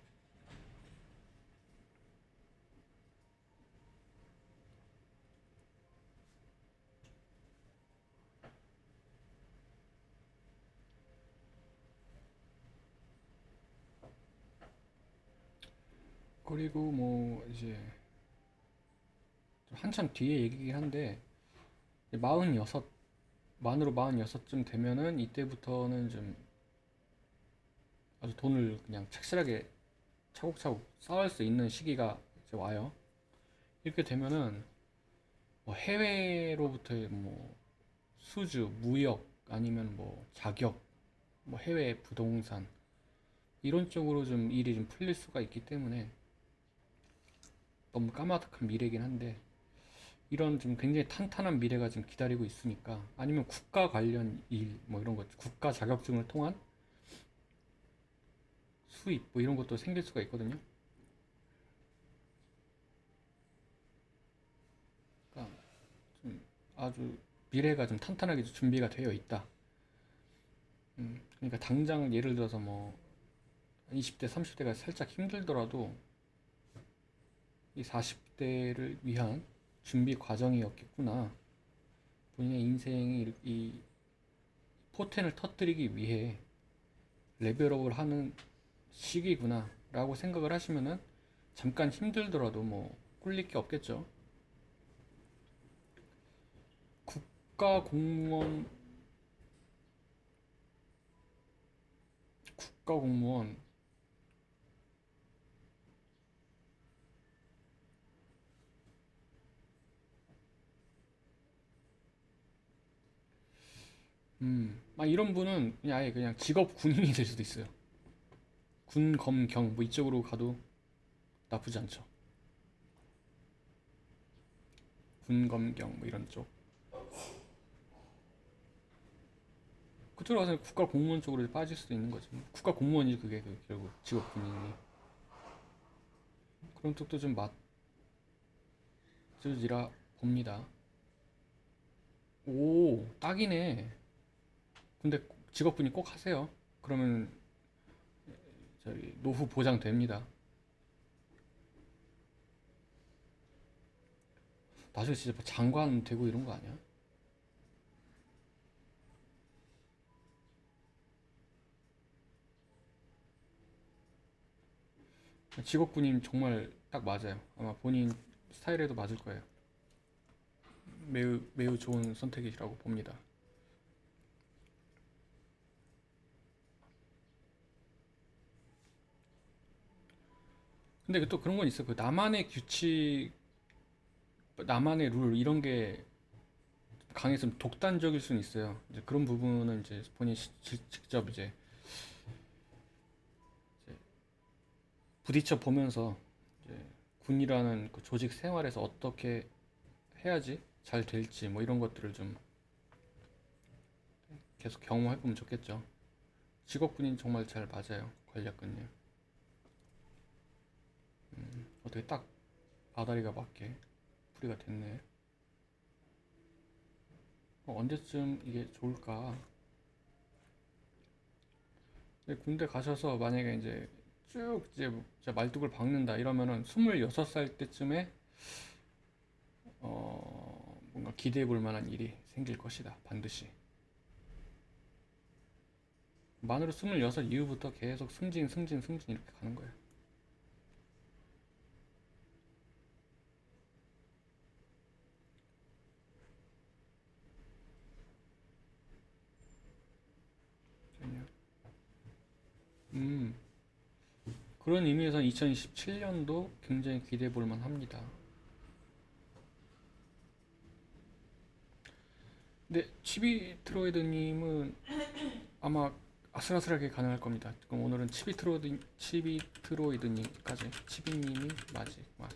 그리고 뭐 이제 한참 뒤에 얘기긴 한데 46 만으로 46쯤 되면은 이때부터는 좀 아주 돈을 그냥 착실하게 차곡차곡 쌓을 수 있는 시기가 이제 와요. 이렇게 되면은 뭐 해외로부터의 뭐 수주, 무역 아니면 뭐 자격, 뭐 해외 부동산 이런 쪽으로 좀 일이 좀 풀릴 수가 있기 때문에 너무 까마득한 미래긴 한데 이런 좀 굉장히 탄탄한 미래가 지금 기다리고 있으니까 아니면 국가 관련 일 뭐 이런 것 국가 자격증을 통한 수입 뭐 이런 것도 생길 수가 있거든요. 그러니까 좀 아주 미래가 좀 탄탄하게 준비가 되어 있다. 그러니까 당장 예를 들어서 뭐 20대, 30대가 살짝 힘들더라도 이 40대를 위한 준비 과정이었겠구나. 본인의 인생이 이 포텐을 터뜨리기 위해 레벨업을 하는 시기구나 라고 생각을 하시면은 잠깐 힘들더라도 뭐 꿀릴 게 없겠죠. 국가 공무원, 국가 공무원, 이런 분은 그냥 아예 그냥 직업 군인이 될 수도 있어요. 군, 검, 경, 뭐 이쪽으로 가도 나쁘지 않죠. 군, 검, 경, 뭐 이런 쪽. 그쪽으로 가서 국가 공무원 쪽으로 빠질 수도 있는 거지. 국가 공무원이 그게 결국 직업 군인이. 그런 쪽도 좀 맞으리라 봅니다. 오, 딱이네. 근데 직업군인 꼭 하세요. 그러면 저기 노후 보장 됩니다. 나중에 진짜 뭐 장관 되고 이런 거 아니야? 직업군인 정말 딱 맞아요. 아마 본인 스타일에도 맞을 거예요. 매우 매우 좋은 선택이라고 봅니다. 근데 또 그런 건 있어. 그 나만의 규칙, 나만의 룰 이런 게 강했으면 독단적일 수는 있어요. 이제 그런 부분은 이제 본인이 직접 이제 부딪혀 보면서 이제 군이라는 그 조직 생활에서 어떻게 해야지 잘 될지 뭐 이런 것들을 좀 계속 경험해 보면 좋겠죠. 직업군인 정말 잘 맞아요. 관략근요. 어떻게 딱 바다리가 맞게 풀이가 됐네. 언제쯤 이게 좋을까? 근데 군대 가셔서 만약에 이제 쭉 이제 말뚝을 박는다 이러면은 26살 때쯤에 뭔가 기대해 볼 만한 일이 생길 것이다. 반드시. 만으로 26 이후부터 계속 승진, 승진, 승진 이렇게 가는 거예요. 음, 그런 의미에서 2027년도 굉장히 기대해 볼 만합니다. 근데 치비트로이드님은 아마 아슬아슬하게 가능할 겁니다. 그럼 오늘은 치비트로이드님까지 치비님이 마지막.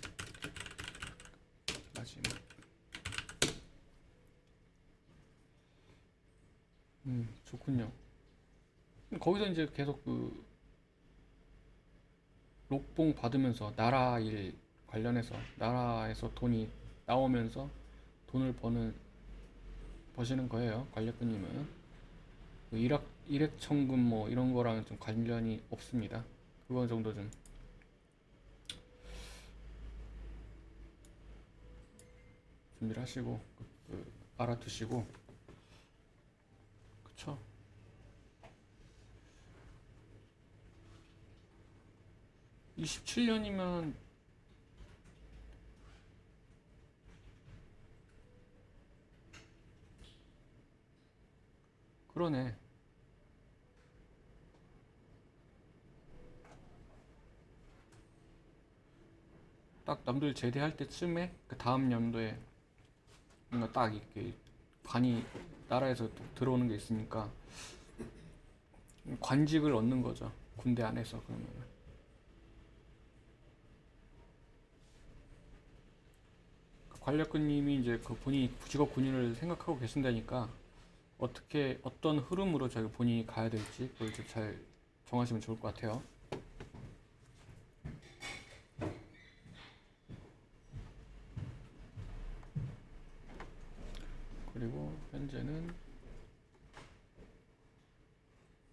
좋군요. 거기서 이제 계속 그 록봉 받으면서 나라 일 관련해서 나라에서 돈이 나오면서 돈을 버시는 거예요. 관료꾼님은 그 일액 청금 뭐 이런 거랑 좀 관련이 없습니다. 그거 정도 좀 준비를 하시고 알아두시고. 그쵸? 27년이면 그러네. 딱 남들 제대할 때쯤에 그 다음 연도에 뭔가 딱 이렇게 관이 나라에서 또 들어오는 게 있으니까 관직을 얻는 거죠. 군대 안에서. 그러면 관략근님이 이제 그 본인이 직업 군인을 생각하고 계신다니까 어떻게 어떤 흐름으로 자기 본인이 가야 될지 그걸 좀 잘 정하시면 좋을 것 같아요. 그리고 현재는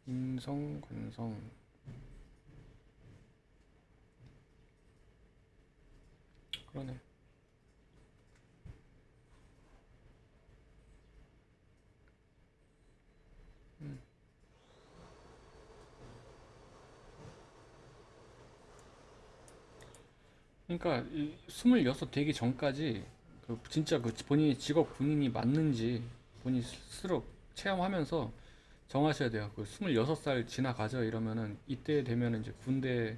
임성, 관성. 그러네. 그러니까 26 되기 전까지 그 진짜 그 본인이 직업 군인이 맞는지 본인이 스스로 체험하면서 정하셔야 돼요. 그 26살 지나가죠 이러면은 이때 되면은 이제 군대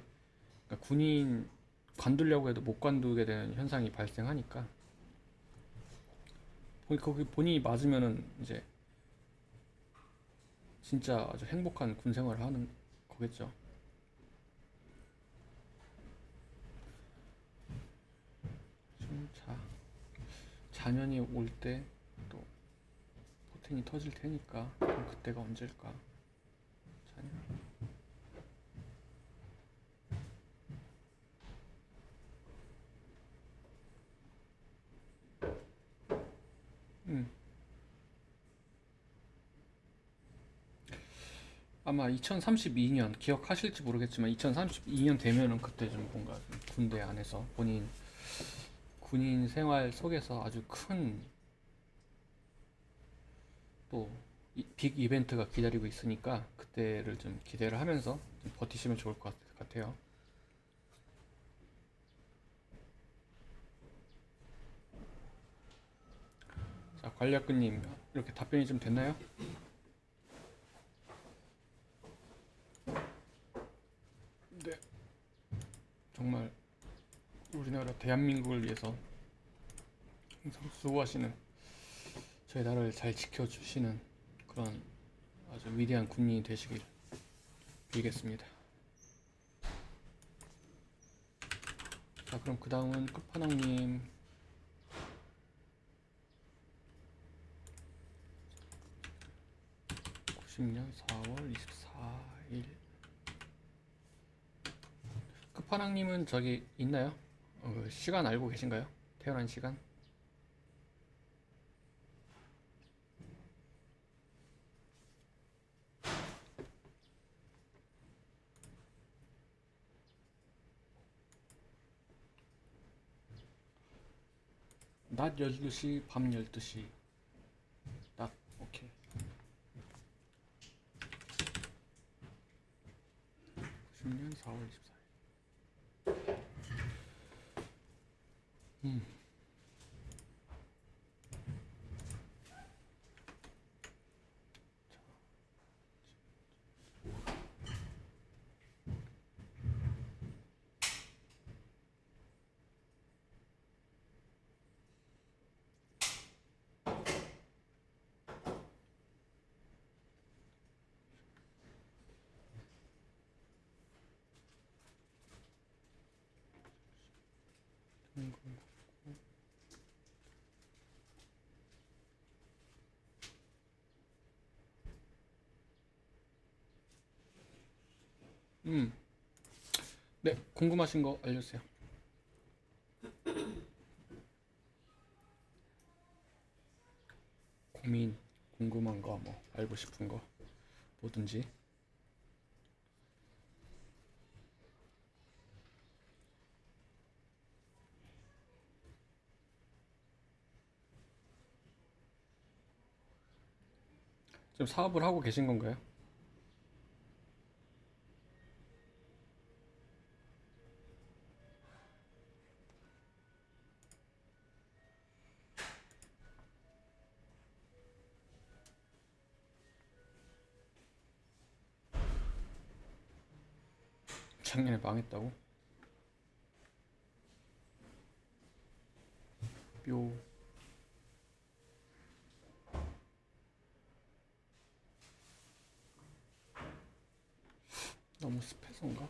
그러니까 군인 관두려고 해도 못 관두게 되는 현상이 발생하니까 거기 본인이 맞으면은 이제 진짜 아주 행복한 군 생활을 하는 거겠죠. 좀 자년이 올 때 또 포텐이 터질 테니까 그럼 그때가 언제일까? 자년. 음. 아마 2032년 기억하실지 모르겠지만 2032년 되면은 그때 좀 뭔가 좀 군대 안에서 본인 군인 생활 속에서 아주 큰 또 빅 이벤트가 기다리고 있으니까 그때를 좀 기대를 하면서 좀 버티시면 좋을 것 같아요. 자, 관략근님 이렇게 답변이 좀 됐나요? 네, 정말 우리나라 대한민국을 위해서 항상 수고하시는 저희 나라를 잘 지켜주시는 그런 아주 위대한 군인이 되시길 빌겠습니다. 자, 그럼 그 다음은 끝판왕님 90년 4월 24일. 끝판왕님은 저기 있나요? 시간 알고 계신가요? 태어난 시간? 낮 12시, 밤 12시. 낮, 오케이. 90년 4월 24일. 음. 네, 궁금하신 거 알려주세요. 고민, 궁금한 거, 뭐 알고 싶은 거 뭐든지. 지금 사업을 하고 계신 건가요? 작년에 망했다고? 묘. 너무 습해서인가?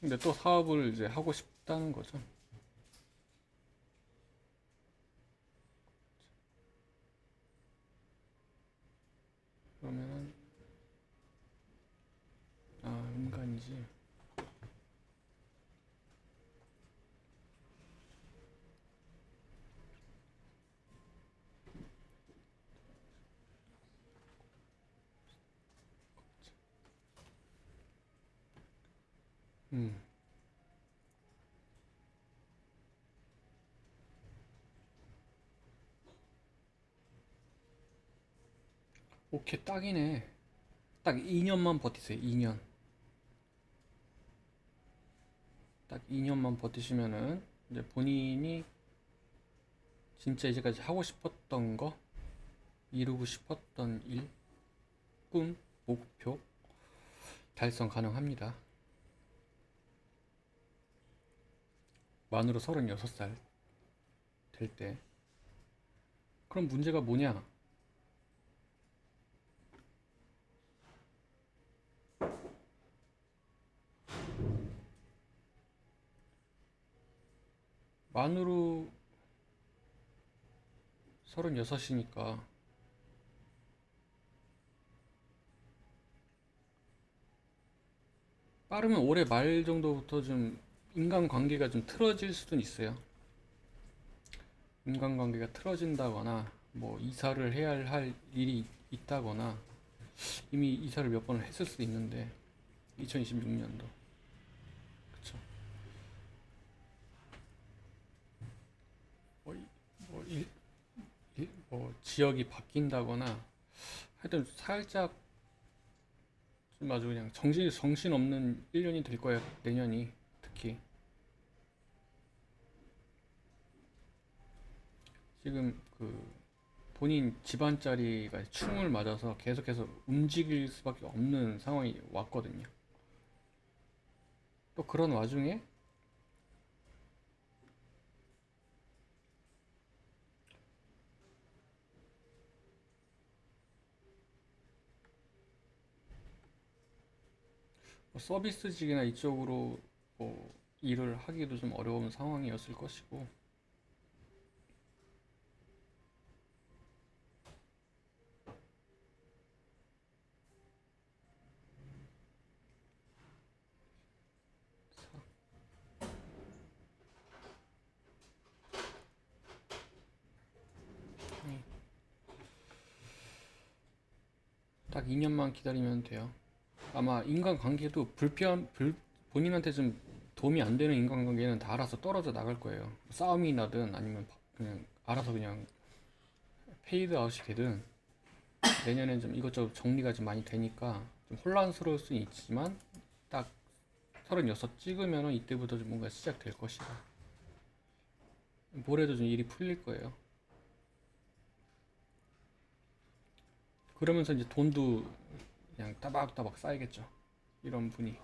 근데 또 사업을 이제 하고 싶다는 거죠. 그러면은 인간이지. 음. 오케이, 딱이네. 딱 2년만 버티세요. 2년. 딱 2년만 버티시면은 이제 본인이 진짜 이제까지 하고 싶었던 거, 이루고 싶었던 일, 꿈, 목표 달성 가능합니다. 만으로 36살 될 때. 그럼 문제가 뭐냐? 만으로 36이니까 빠르면 올해 말 정도부터 좀 인간관계가 좀 틀어질 수도 있어요. 인간관계가 틀어진다거나 뭐 이사를 해야 할 일이 있다거나 이미 이사를 몇 번을 했을 수도 있는데 2026년도 그쵸. 뭐, 뭐, 뭐 지역이 바뀐다거나 하여튼 살짝 좀 아주 그냥 정신 없는 1년이 될 거예요. 내년이 특히 지금 그 본인 집안자리가 충을 맞아서 계속해서 움직일 수밖에 없는 상황이 왔거든요. 또 그런 와중에 뭐 서비스직이나 이쪽으로 뭐 일을 하기도 좀 어려운 상황이었을 것이고 딱 2년만 기다리면 돼요. 아마 인간관계도 본인한테 좀 도움이 안 되는 인간관계는 다 알아서 떨어져 나갈 거예요. 싸움이 나든 아니면 그냥 알아서 그냥 페이드 아웃이 되든 내년엔 좀 이것저것 정리가 좀 많이 되니까 좀 혼란스러울 수는 있지만 딱 36 찍으면 이때부터 좀 뭔가 시작될 것이다. 모레도 좀 일이 풀릴 거예요. 그러면서 이제 돈도 그냥 따박따박 쌓이겠죠. 이런 분이.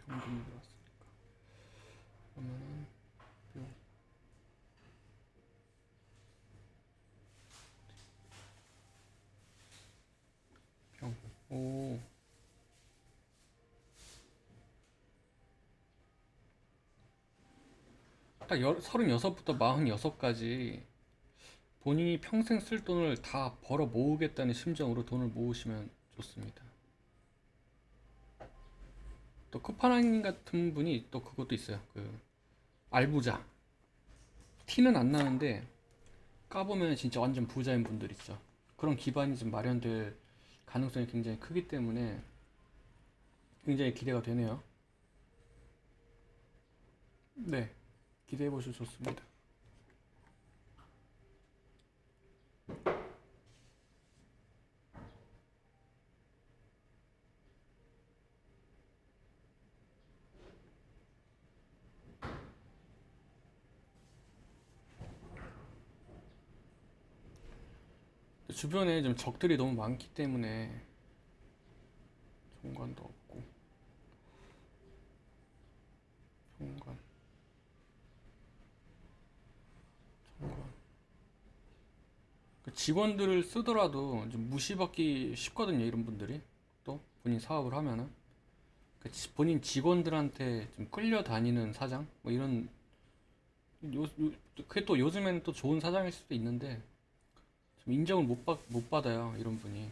경금이 들어왔으니까. 그러면은 요 병. 오. 딱 36부터 46까지 본인이 평생 쓸 돈을 다 벌어 모으겠다는 심정으로 돈을 모으시면 좋습니다. 또 끝판왕님 같은 분이 또 그것도 있어요. 그 알부자. 티는 안 나는데 까보면 진짜 완전 부자인 분들 있죠. 그런 기반이 좀 마련될 가능성이 굉장히 크기 때문에 굉장히 기대가 되네요. 네, 기대해 보셔도 좋습니다. 주변에 좀 적들이 너무 많기 때문에 정관도 없고 정관, 정관. 그 직원들을 쓰더라도 좀 무시받기 쉽거든요. 이런 분들이 또 본인 사업을 하면은 그 본인 직원들한테 좀 끌려다니는 사장 뭐 이런 그게 또 요즘에는 또 좋은 사장일 수도 있는데 좀 인정을 못 받아요. 이런 분이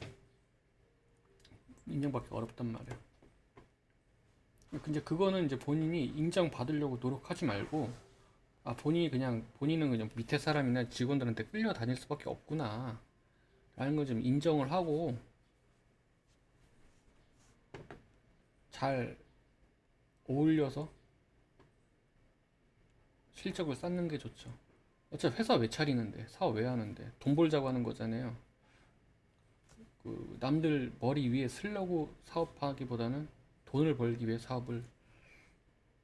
인정받기 어렵단 말이에요. 근데 그거는 이제 본인이 인정받으려고 노력하지 말고 본인은 그냥 밑에 사람이나 직원들한테 끌려다닐 수밖에 없구나 라는 걸 좀 인정을 하고 잘 어울려서 실적을 쌓는 게 좋죠. 어차피 회사 왜 차리는데 사업 왜 하는데 돈 벌자고 하는 거잖아요. 그 남들 머리 위에 쓰려고 사업하기보다는 돈을 벌기 위해 사업을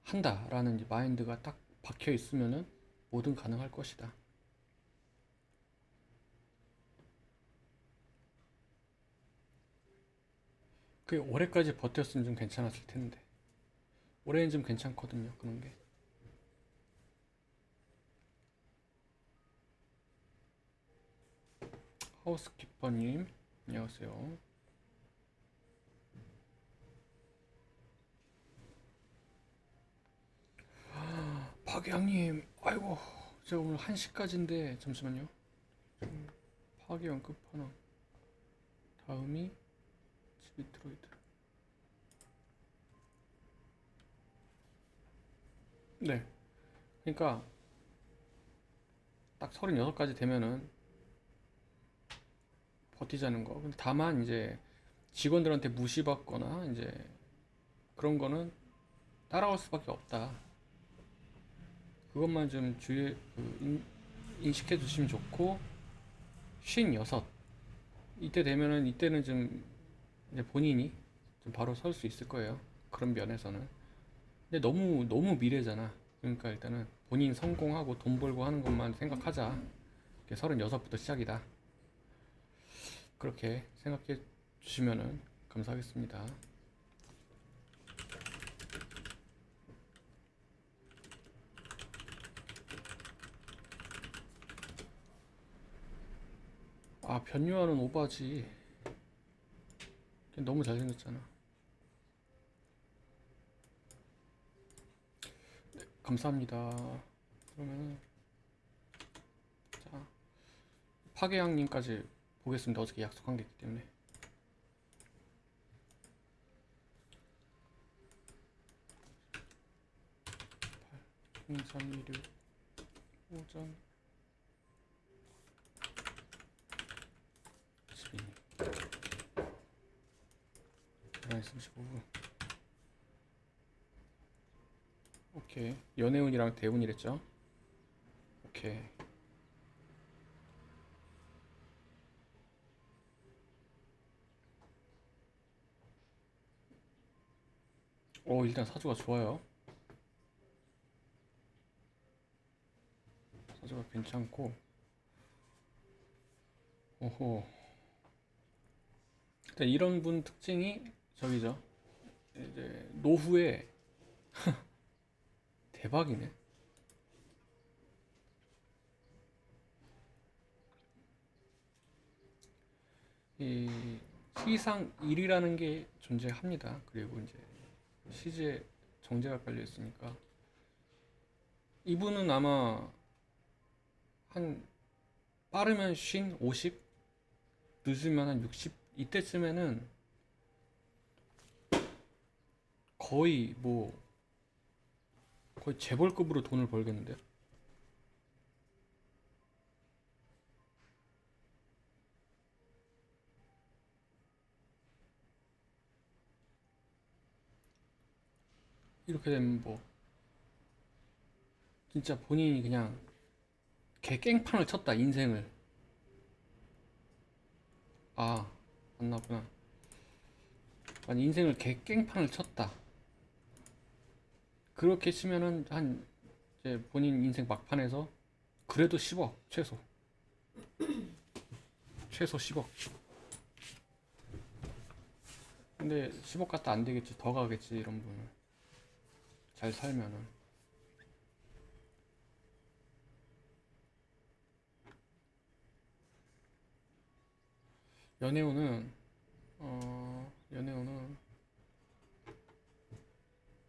한다라는 이제 마인드가 딱 박혀 있으면은 뭐든 가능할 것이다. 그게 올해까지 버텼으면 좀 괜찮았을 텐데 올해는 좀 괜찮거든요. 그런 게. 하우스키퍼님 안녕하세요. 박양님 아이고 제가 오늘 1시까지인데 잠시만요. 파괴형 끝판왕 다음이 지비트로이드. 네, 그러니까 딱 36까지 되면은 버티자는 거. 근데 다만 이제 직원들한테 무시받거나 이제 그런 거는 따라올 수밖에 없다. 그것만 좀 인식해 두시면 좋고 56 이때 되면은 이때는 좀 이제 본인이 좀 바로 설 수 있을 거예요. 그런 면에서는. 근데 너무 미래잖아. 그러니까 일단은 본인 성공하고 돈 벌고 하는 것만 생각하자. 36부터 시작이다. 그렇게 생각해 주시면은 감사하겠습니다. 아, 변요한은 오바지. 너무 잘생겼잖아. 네, 감사합니다. 그러면은 자 파괴양님까지 보겠습니다. 어저께 약속한 게 있기 때문에. 0316 오전 12 11시 35분. 오케이. 연애운이랑 대운이랬죠? 오케이. 일단 사주가 좋아요. 사주가 괜찮고. 오호. 일단 이런 분 특징이 저기죠. 이제 노후에 대박이네. 이 시상 일이라는 게 존재합니다. 그리고 이제 시제 정제가 깔려 있으니까 이분은 아마 한 빠르면 50, 50, 늦으면 한 60, 이때쯤에는 거의 뭐 거의 재벌급으로 돈을 벌겠는데요. 이렇게 되면 뭐 진짜 본인이 그냥 개 깽판을 쳤다 인생을. 아, 안 나구나. 아니, 인생을 개 깽판을 쳤다. 그렇게 치면은 한 이제 본인 인생 막판에서 그래도 10억 최소 10억. 근데 10억 갖다 안 되겠지, 더 가겠지 이런 분은 잘 살면은. 연애운은 연애운은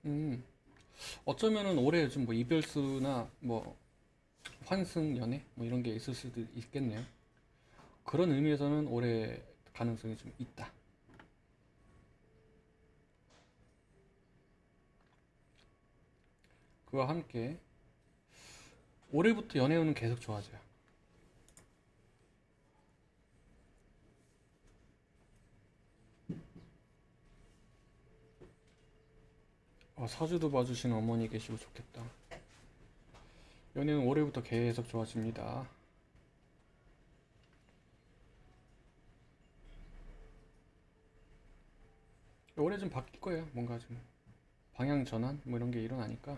음 어쩌면은 올해 요즘 뭐 이별수나 뭐 환승 연애 뭐 이런 게 있을 수도 있겠네요. 그런 의미에서는 올해 가능성이 좀 있다. 그와 함께 올해부터 연애운은 계속 좋아져요. 사주도 봐주시는 어머니 계시고 좋겠다. 연애는 올해부터 계속 좋아집니다. 올해 좀 바뀔 거예요. 뭔가 좀 방향 전환 뭐 이런 게 일어나니까.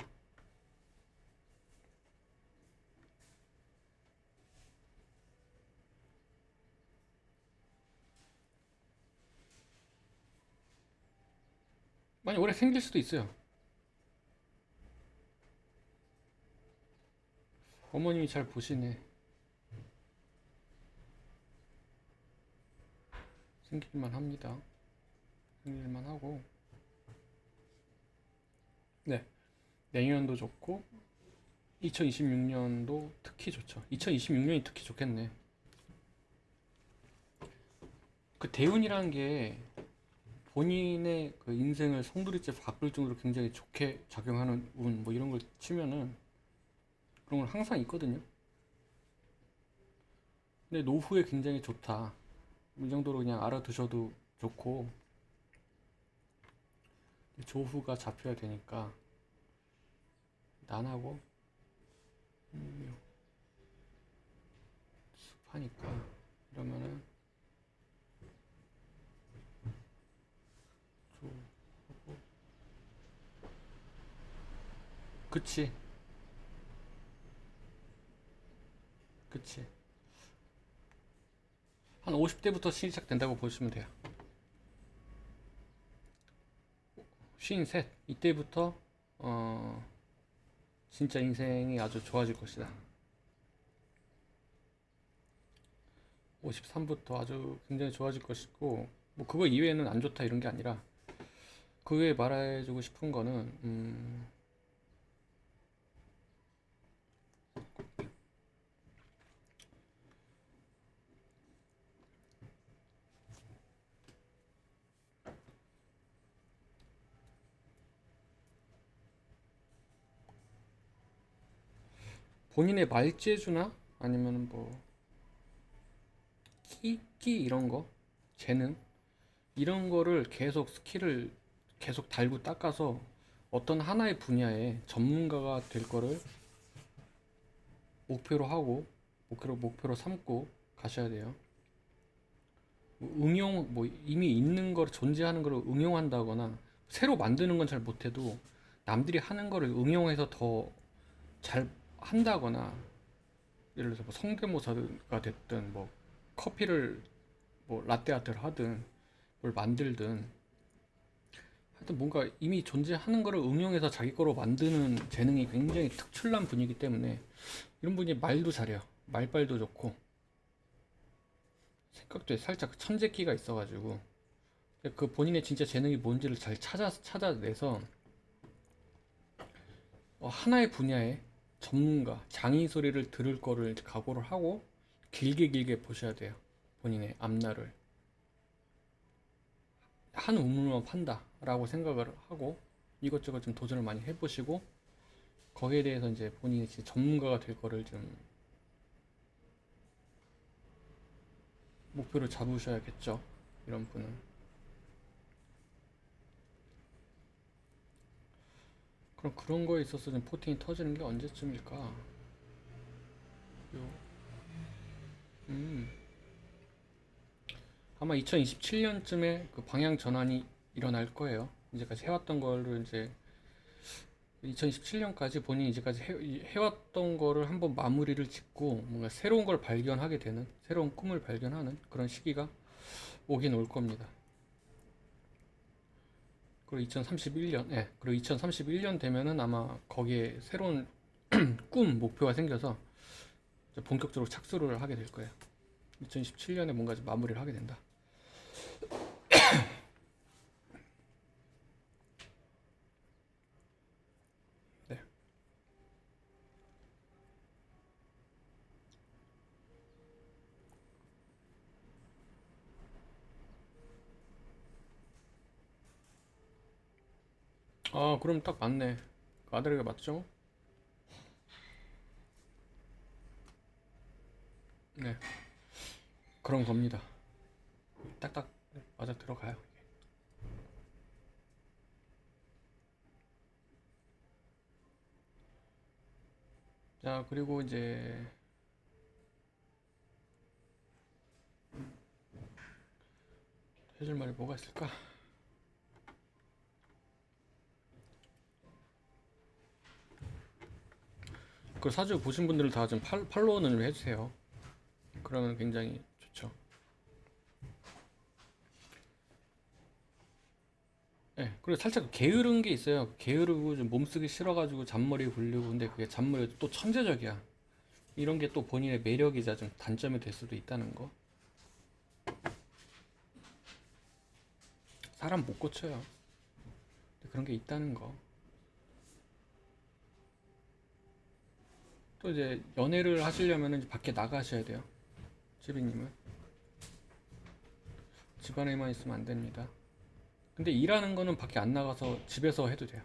많이 올해 생길 수도 있어요. 어머님이 잘 보시네. 생길만 합니다. 생길만 하고. 네. 내년도 좋고 2026년도 특히 좋죠. 2026년이 특히 좋겠네. 그 대운이라는 게 본인의 그 인생을 송두리째 바꿀 정도로 굉장히 좋게 작용하는 운 뭐 이런 걸 치면은 그런 건 항상 있거든요. 근데 노후에 굉장히 좋다. 이 정도로 그냥 알아두셔도 좋고 조후가 잡혀야 되니까 난하고 습하니까 이러면은 조 그치 그치 한 50대부터 시작된다고 보시면 돼요. 53 이때부터 어 진짜 인생이 아주 좋아질 것이다. 53부터 아주 굉장히 좋아질 것이고 뭐 그거 이외에는 안 좋다 이런 게 아니라 그 외에 말해주고 싶은 거는 본인의 말재주나 아니면 뭐 끼 이런 거 재능 이런 거를 계속 스킬을 계속 달고 닦아서 어떤 하나의 분야에 전문가가 될 거를 목표로 하고 목표로 삼고 가셔야 돼요. 뭐 응용 뭐 이미 있는 걸 존재하는 걸 응용한다거나 새로 만드는 건 잘 못해도 남들이 하는 거를 응용해서 더 잘 한다거나 예를 들어서 뭐 성대모사가 됐든 뭐 커피를 뭐 라떼 아트를 하든 뭘 만들든 하여튼 뭔가 이미 존재하는 거를 응용해서 자기 거로 만드는 재능이 굉장히 특출난 분이기 때문에 이런 분이 말도 잘해요. 말빨도 좋고 생각도 살짝 천재기가 있어가지고 그 본인의 진짜 재능이 뭔지를 잘 찾아내서 하나의 분야에 전문가, 장의 소리를 들을 거를 이제 각오를 하고 길게 길게 보셔야 돼요. 본인의 앞날을 한 우물만 판다라고 생각을 하고 이것저것 좀 도전을 많이 해보시고 거기에 대해서 이제 본인이 진짜 전문가가 될 거를 좀 목표를 잡으셔야겠죠. 이런 분은. 그럼 그런 거에 있어서 좀 포텐이 터지는 게 언제쯤일까? 요, 음, 아마 2027년쯤에 그 방향 전환이 일어날 거예요. 이제까지 해왔던 거를 이제 2017년까지 본인이 이제까지 해왔던 거를 한번 마무리를 짓고 뭔가 새로운 걸 발견하게 되는 새로운 꿈을 발견하는 그런 시기가 오긴 올 겁니다. 그리고 2031년, 예, 그리고 2031년 되면은 아마 거기에 새로운 꿈 목표가 생겨서 이제 본격적으로 착수를 하게 될 거예요. 2017년에 뭔가 좀 마무리를 하게 된다. 네. 아, 그럼 딱 맞네. 아들에게 맞죠? 네, 그런 겁니다. 딱딱 맞아 들어가요. 자, 그리고 이제 해줄 말이 뭐가 있을까? 그 사주 보신 분들은 다 좀 팔로우는 좀 해주세요. 그러면 굉장히 좋죠. 네, 그리고 살짝 게으른 게 있어요. 게으르고 좀 몸쓰기 싫어가지고 잔머리 굴리고 근데 그게 잔머리가 또 천재적이야. 이런 게 또 본인의 매력이자 좀 단점이 될 수도 있다는 거. 사람 못 고쳐요. 그런 게 있다는 거. 또 이제 연애를 하시려면 이제 밖에 나가셔야 돼요. 지비님은 집안에만 있으면 안 됩니다. 근데 일하는 거는 밖에 안 나가서 집에서 해도 돼요.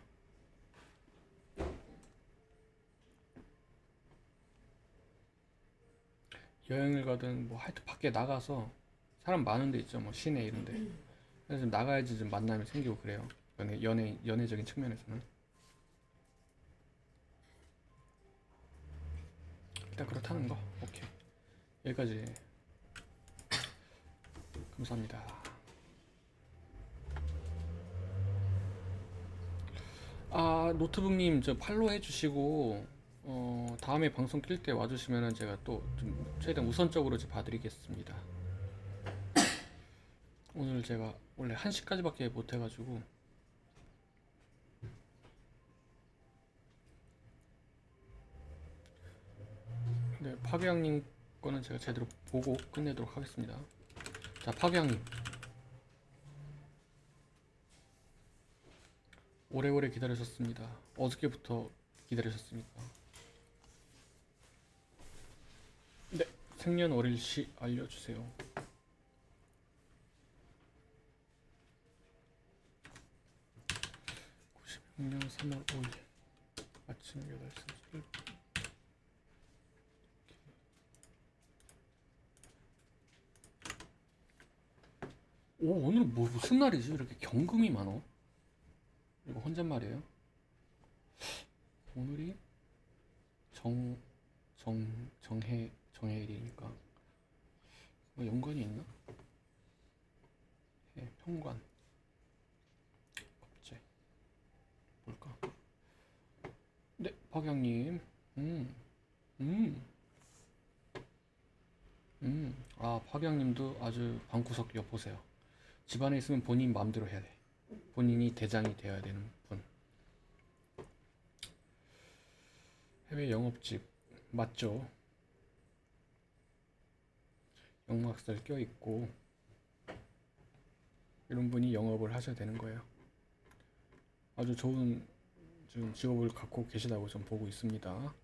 여행을 가든 뭐 하여튼 밖에 나가서 사람 많은 데 있죠. 뭐 시내 이런 데. 그래서 좀 나가야지 좀 만남이 생기고 그래요. 연애적인 측면에서는. 일단 그렇다는 거. 오케이. 여기까지. 감사합니다. 아, 노트북님 저 팔로우 해주시고 다음에 방송 낄 때 와주시면은 제가 또 좀 최대한 우선적으로 이제 봐드리겠습니다. 오늘 제가 원래 1시까지밖에 못 해가지고 네, 파괴왕님 거는 제가 제대로 보고 끝내도록 하겠습니다. 자, 파괴왕님 오래오래 기다리셨습니다. 어저께부터 기다리셨습니까? 네, 생년월일시 알려주세요. 96년 3월 5일 아침 8시 31분. 오, 오늘 뭐 무슨 날이지? 이렇게 경금이 많어? 이거 혼잣말이에요? 오늘이 정, 정해일이니까 뭐 연관이 있나? 해, 평관, 겁재, 뭘까? 네, 박양님. 음, 음, 아, 박양님도 아주 방구석 엿보세요. 집안에 있으면 본인 마음대로 해야 돼. 본인이 대장이 되어야 되는 분. 해외 영업직 맞죠? 역막살 껴있고 이런 분이 영업을 하셔야 되는 거예요. 아주 좋은 지금 직업을 갖고 계시다고 좀 보고 있습니다.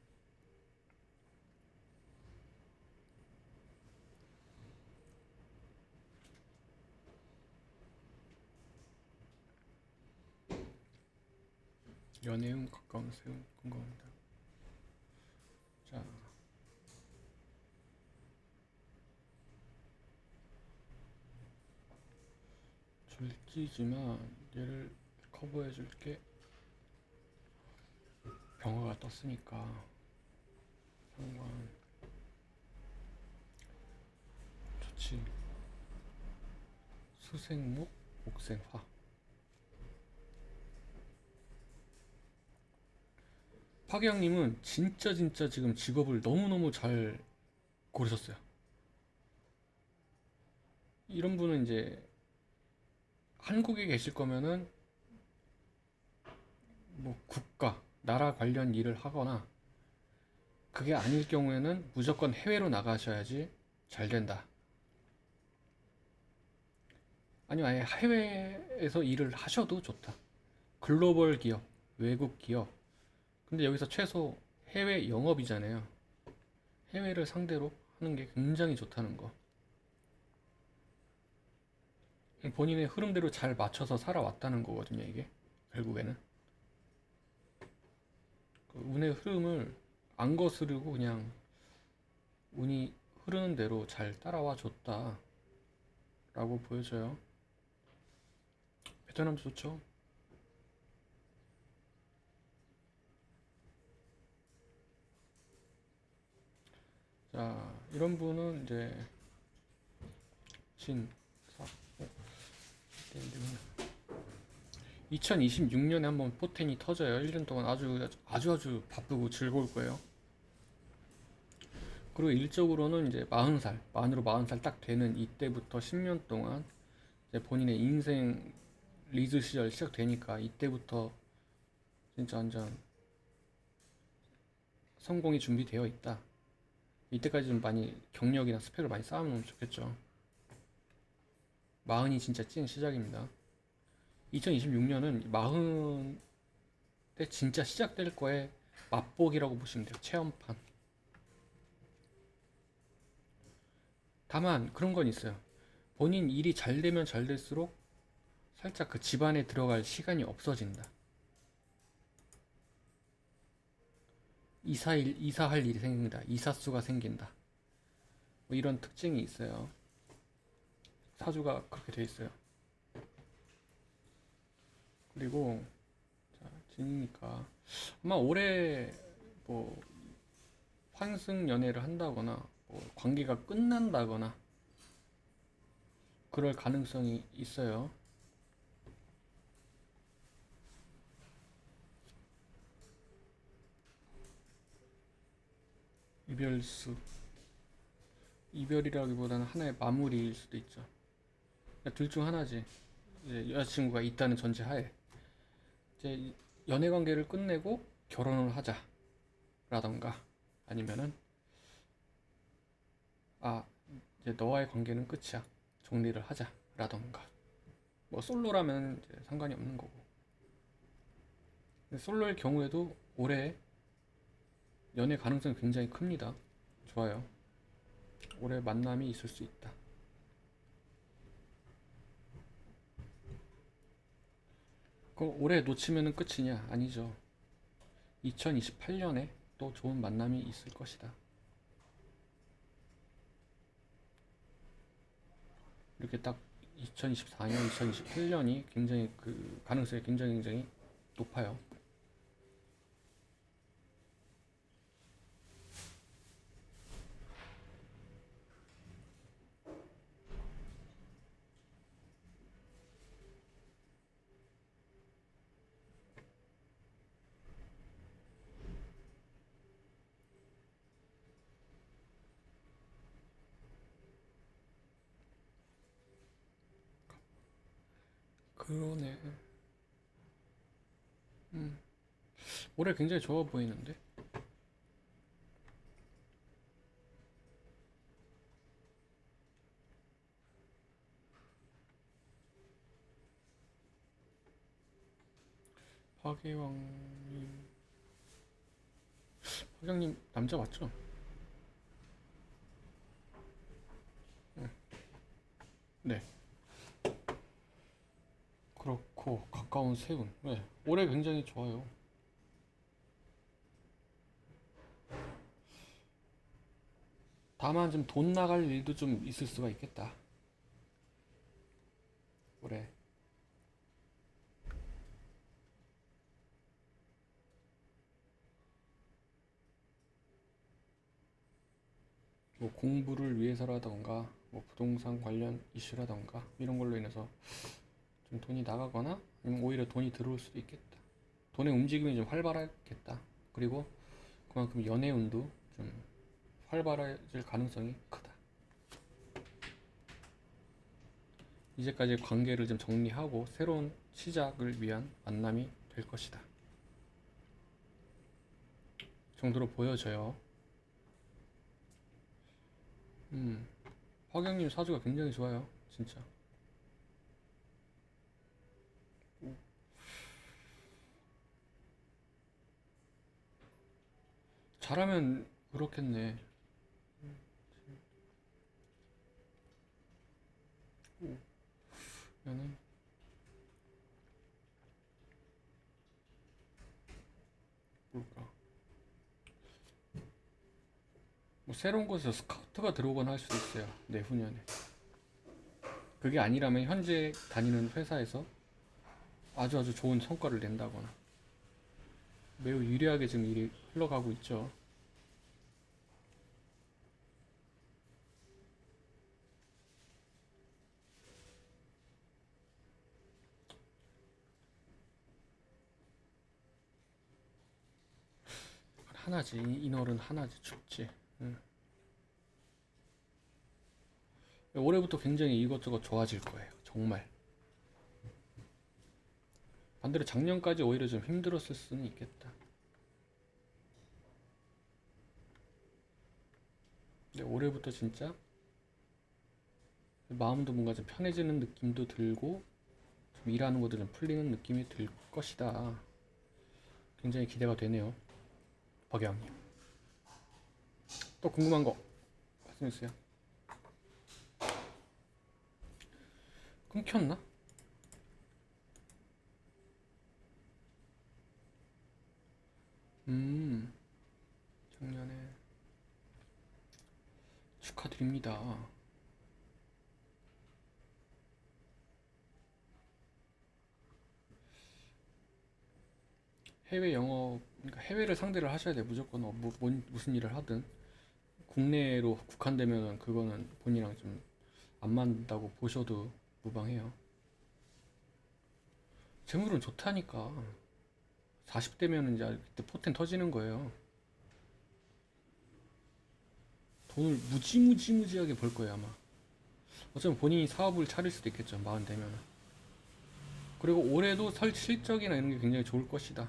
연애운 가까운 세운 건강합니다. 자, 줄기지만 얘를 커버해 줄게. 병화가 떴으니까 상관 좋지. 수생목 옥생화. 파기양님은 진짜 지금 직업을 너무너무 잘 고르셨어요. 이런 분은 이제 한국에 계실 거면은 뭐 국가, 나라 관련 일을 하거나, 그게 아닐 경우에는 무조건 해외로 나가셔야지 잘 된다. 아니면 아예 해외에서 일을 하셔도 좋다. 글로벌 기업, 외국 기업. 근데 여기서 최소 해외 영업이잖아요. 해외를 상대로 하는 게 굉장히 좋다는 거. 본인의 흐름대로 잘 맞춰서 살아왔다는 거거든요, 이게. 결국에는. 그 운의 흐름을 안 거스르고 그냥 운이 흐르는 대로 잘 따라와 줬다. 라고 보여져요. 베트남도 좋죠. 자, 이런 분은 이제 진, 사, 2026년에 한번 포텐이 터져요. 1년 동안 아주 바쁘고 즐거울 거예요. 그리고 일적으로는 이제 40살, 만으로 40살 딱 되는 이때부터 10년 동안 이제 본인의 인생 리즈 시절 시작되니까 이때부터 진짜 완전 성공이 준비되어 있다. 이때까지 좀 많이 경력이나 스펙을 많이 쌓아놓으면 좋겠죠. 40이 진짜 찐 시작입니다. 2026년은 40 때 진짜 시작될 거에 맛보기라고 보시면 돼요. 체험판. 다만 그런 건 있어요. 본인 일이 잘 되면 잘 될수록 살짝 그 집안에 들어갈 시간이 없어진다. 이사할 일이 생긴다. 이사수가 생긴다. 뭐 이런 특징이 있어요. 사주가 그렇게 돼 있어요. 그리고 자, 진이니까 아마 올해 뭐 환승 연애를 한다거나 뭐 관계가 끝난다거나 그럴 가능성이 있어요. 이별수. 이별이라기보다는 하나의 마무리일 수도 있죠. 둘 중 하나지. 이제 여자친구가 있다는 전제하에 이제 연애 관계를 끝내고 결혼을 하자라던가, 아니면은 아 이제 너와의 관계는 끝이야, 정리를 하자라던가. 뭐 솔로라면 이제 상관이 없는 거고. 근데 솔로일 경우에도 올해 연애 가능성이 굉장히 큽니다. 좋아요. 올해 만남이 있을 수 있다. 그럼 올해 놓치면은 끝이냐? 아니죠. 2028년에 또 좋은 만남이 있을 것이다. 이렇게 딱 2024년, 2028년이 굉장히 그 가능성이 굉장히 높아요. 그러네. 음, 올해 굉장히 좋아 보이는데? 박예왕님, 박예왕님 남자 맞죠? 네. 그렇고 가까운 세운. 네. 올해 굉장히 좋아요. 다만 좀 돈 나갈 일도 좀 있을 수가 있겠다. 그래. 뭐 공부를 위해서라던가 뭐 부동산 관련 이슈라던가 이런 걸로 인해서 좀 돈이 나가거나 아니면 오히려 돈이 들어올 수도 있겠다. 돈의 움직임이 좀 활발하겠다. 그리고 그만큼 연애운도 좀 활발해질 가능성이 크다. 이제까지 관계를 좀 정리하고 새로운 시작을 위한 만남이 될 것이다. 그 정도로 보여져요. 화경님 사주가 굉장히 좋아요. 진짜. 잘하면 그렇겠네. 그러면은 뭘까? 뭐 새로운 곳에서 스카우트가 들어오거나 할 수도 있어요. 내후년에. 그게 아니라면 현재 다니는 회사에서 아주 좋은 성과를 낸다거나 매우 유리하게 지금 일이 흘러가고 있죠. 하나지. 인월은 하나지. 춥지. 응. 올해부터 굉장히 이것저것 좋아질 거예요. 정말. 반대로 작년까지 오히려 좀 힘들었을 수는 있겠다. 근데 올해부터 진짜 마음도 뭔가 좀 편해지는 느낌도 들고 좀 일하는 것도 좀 풀리는 느낌이 들 것이다. 굉장히 기대가 되네요. 박예왕님. 또 궁금한 거 말씀해주세요. 끊겼나? 음, 작년에 축하드립니다. 해외 영어, 그러니까 해외를 상대를 하셔야 돼. 무조건 무슨 일을 하든 국내로 국한되면 그거는 본인이랑 좀 안 맞는다고 보셔도 무방해요. 재물은 좋다니까. 40대면 이제 그때 포텐 터지는 거예요. 돈을 무지무지하게 벌 거예요 아마. 어쩌면 본인이 사업을 차릴 수도 있겠죠. 40대면. 그리고 올해도 실적이나 이런 게 굉장히 좋을 것이다.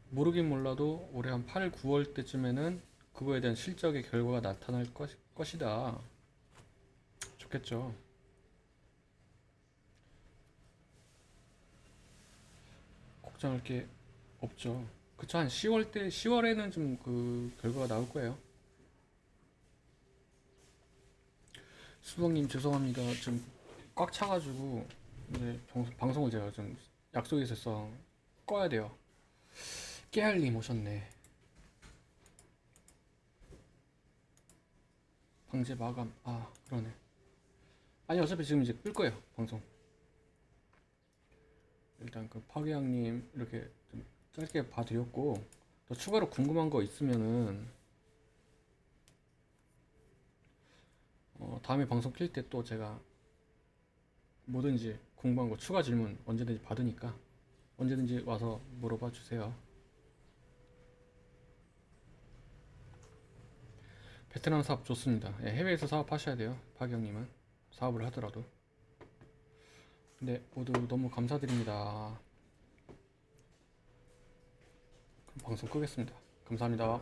모르긴 몰라도 올해 한 8, 9월 때쯤에는 그거에 대한 실적의 결과가 나타날 것이다. 좋겠죠. 걱정할 게 없죠. 그쵸. 한 10월 때, 10월에는 좀 그 결과가 나올 거예요. 수박님 죄송합니다. 좀 꽉 차가지고 이제 방송을 제가 좀 약속이 있어서 꺼야 돼요. 깨알님 오셨네. 방제 마감. 아 그러네. 아니 어차피 지금 이제 끌 거예요 방송. 일단 그 파괴양님 이렇게 좀 짧게 봐드렸고 또 추가로 궁금한 거 있으면은 다음에 방송 킬 때 또 제가 뭐든지 궁금한 거 추가 질문 언제든지 받으니까 언제든지 와서 물어봐 주세요. 베트남 사업 좋습니다. 예, 해외에서 사업하셔야 돼요. 파기형님은 사업을 하더라도. 네, 모두 너무 감사드립니다. 그럼 방송 끄겠습니다. 감사합니다.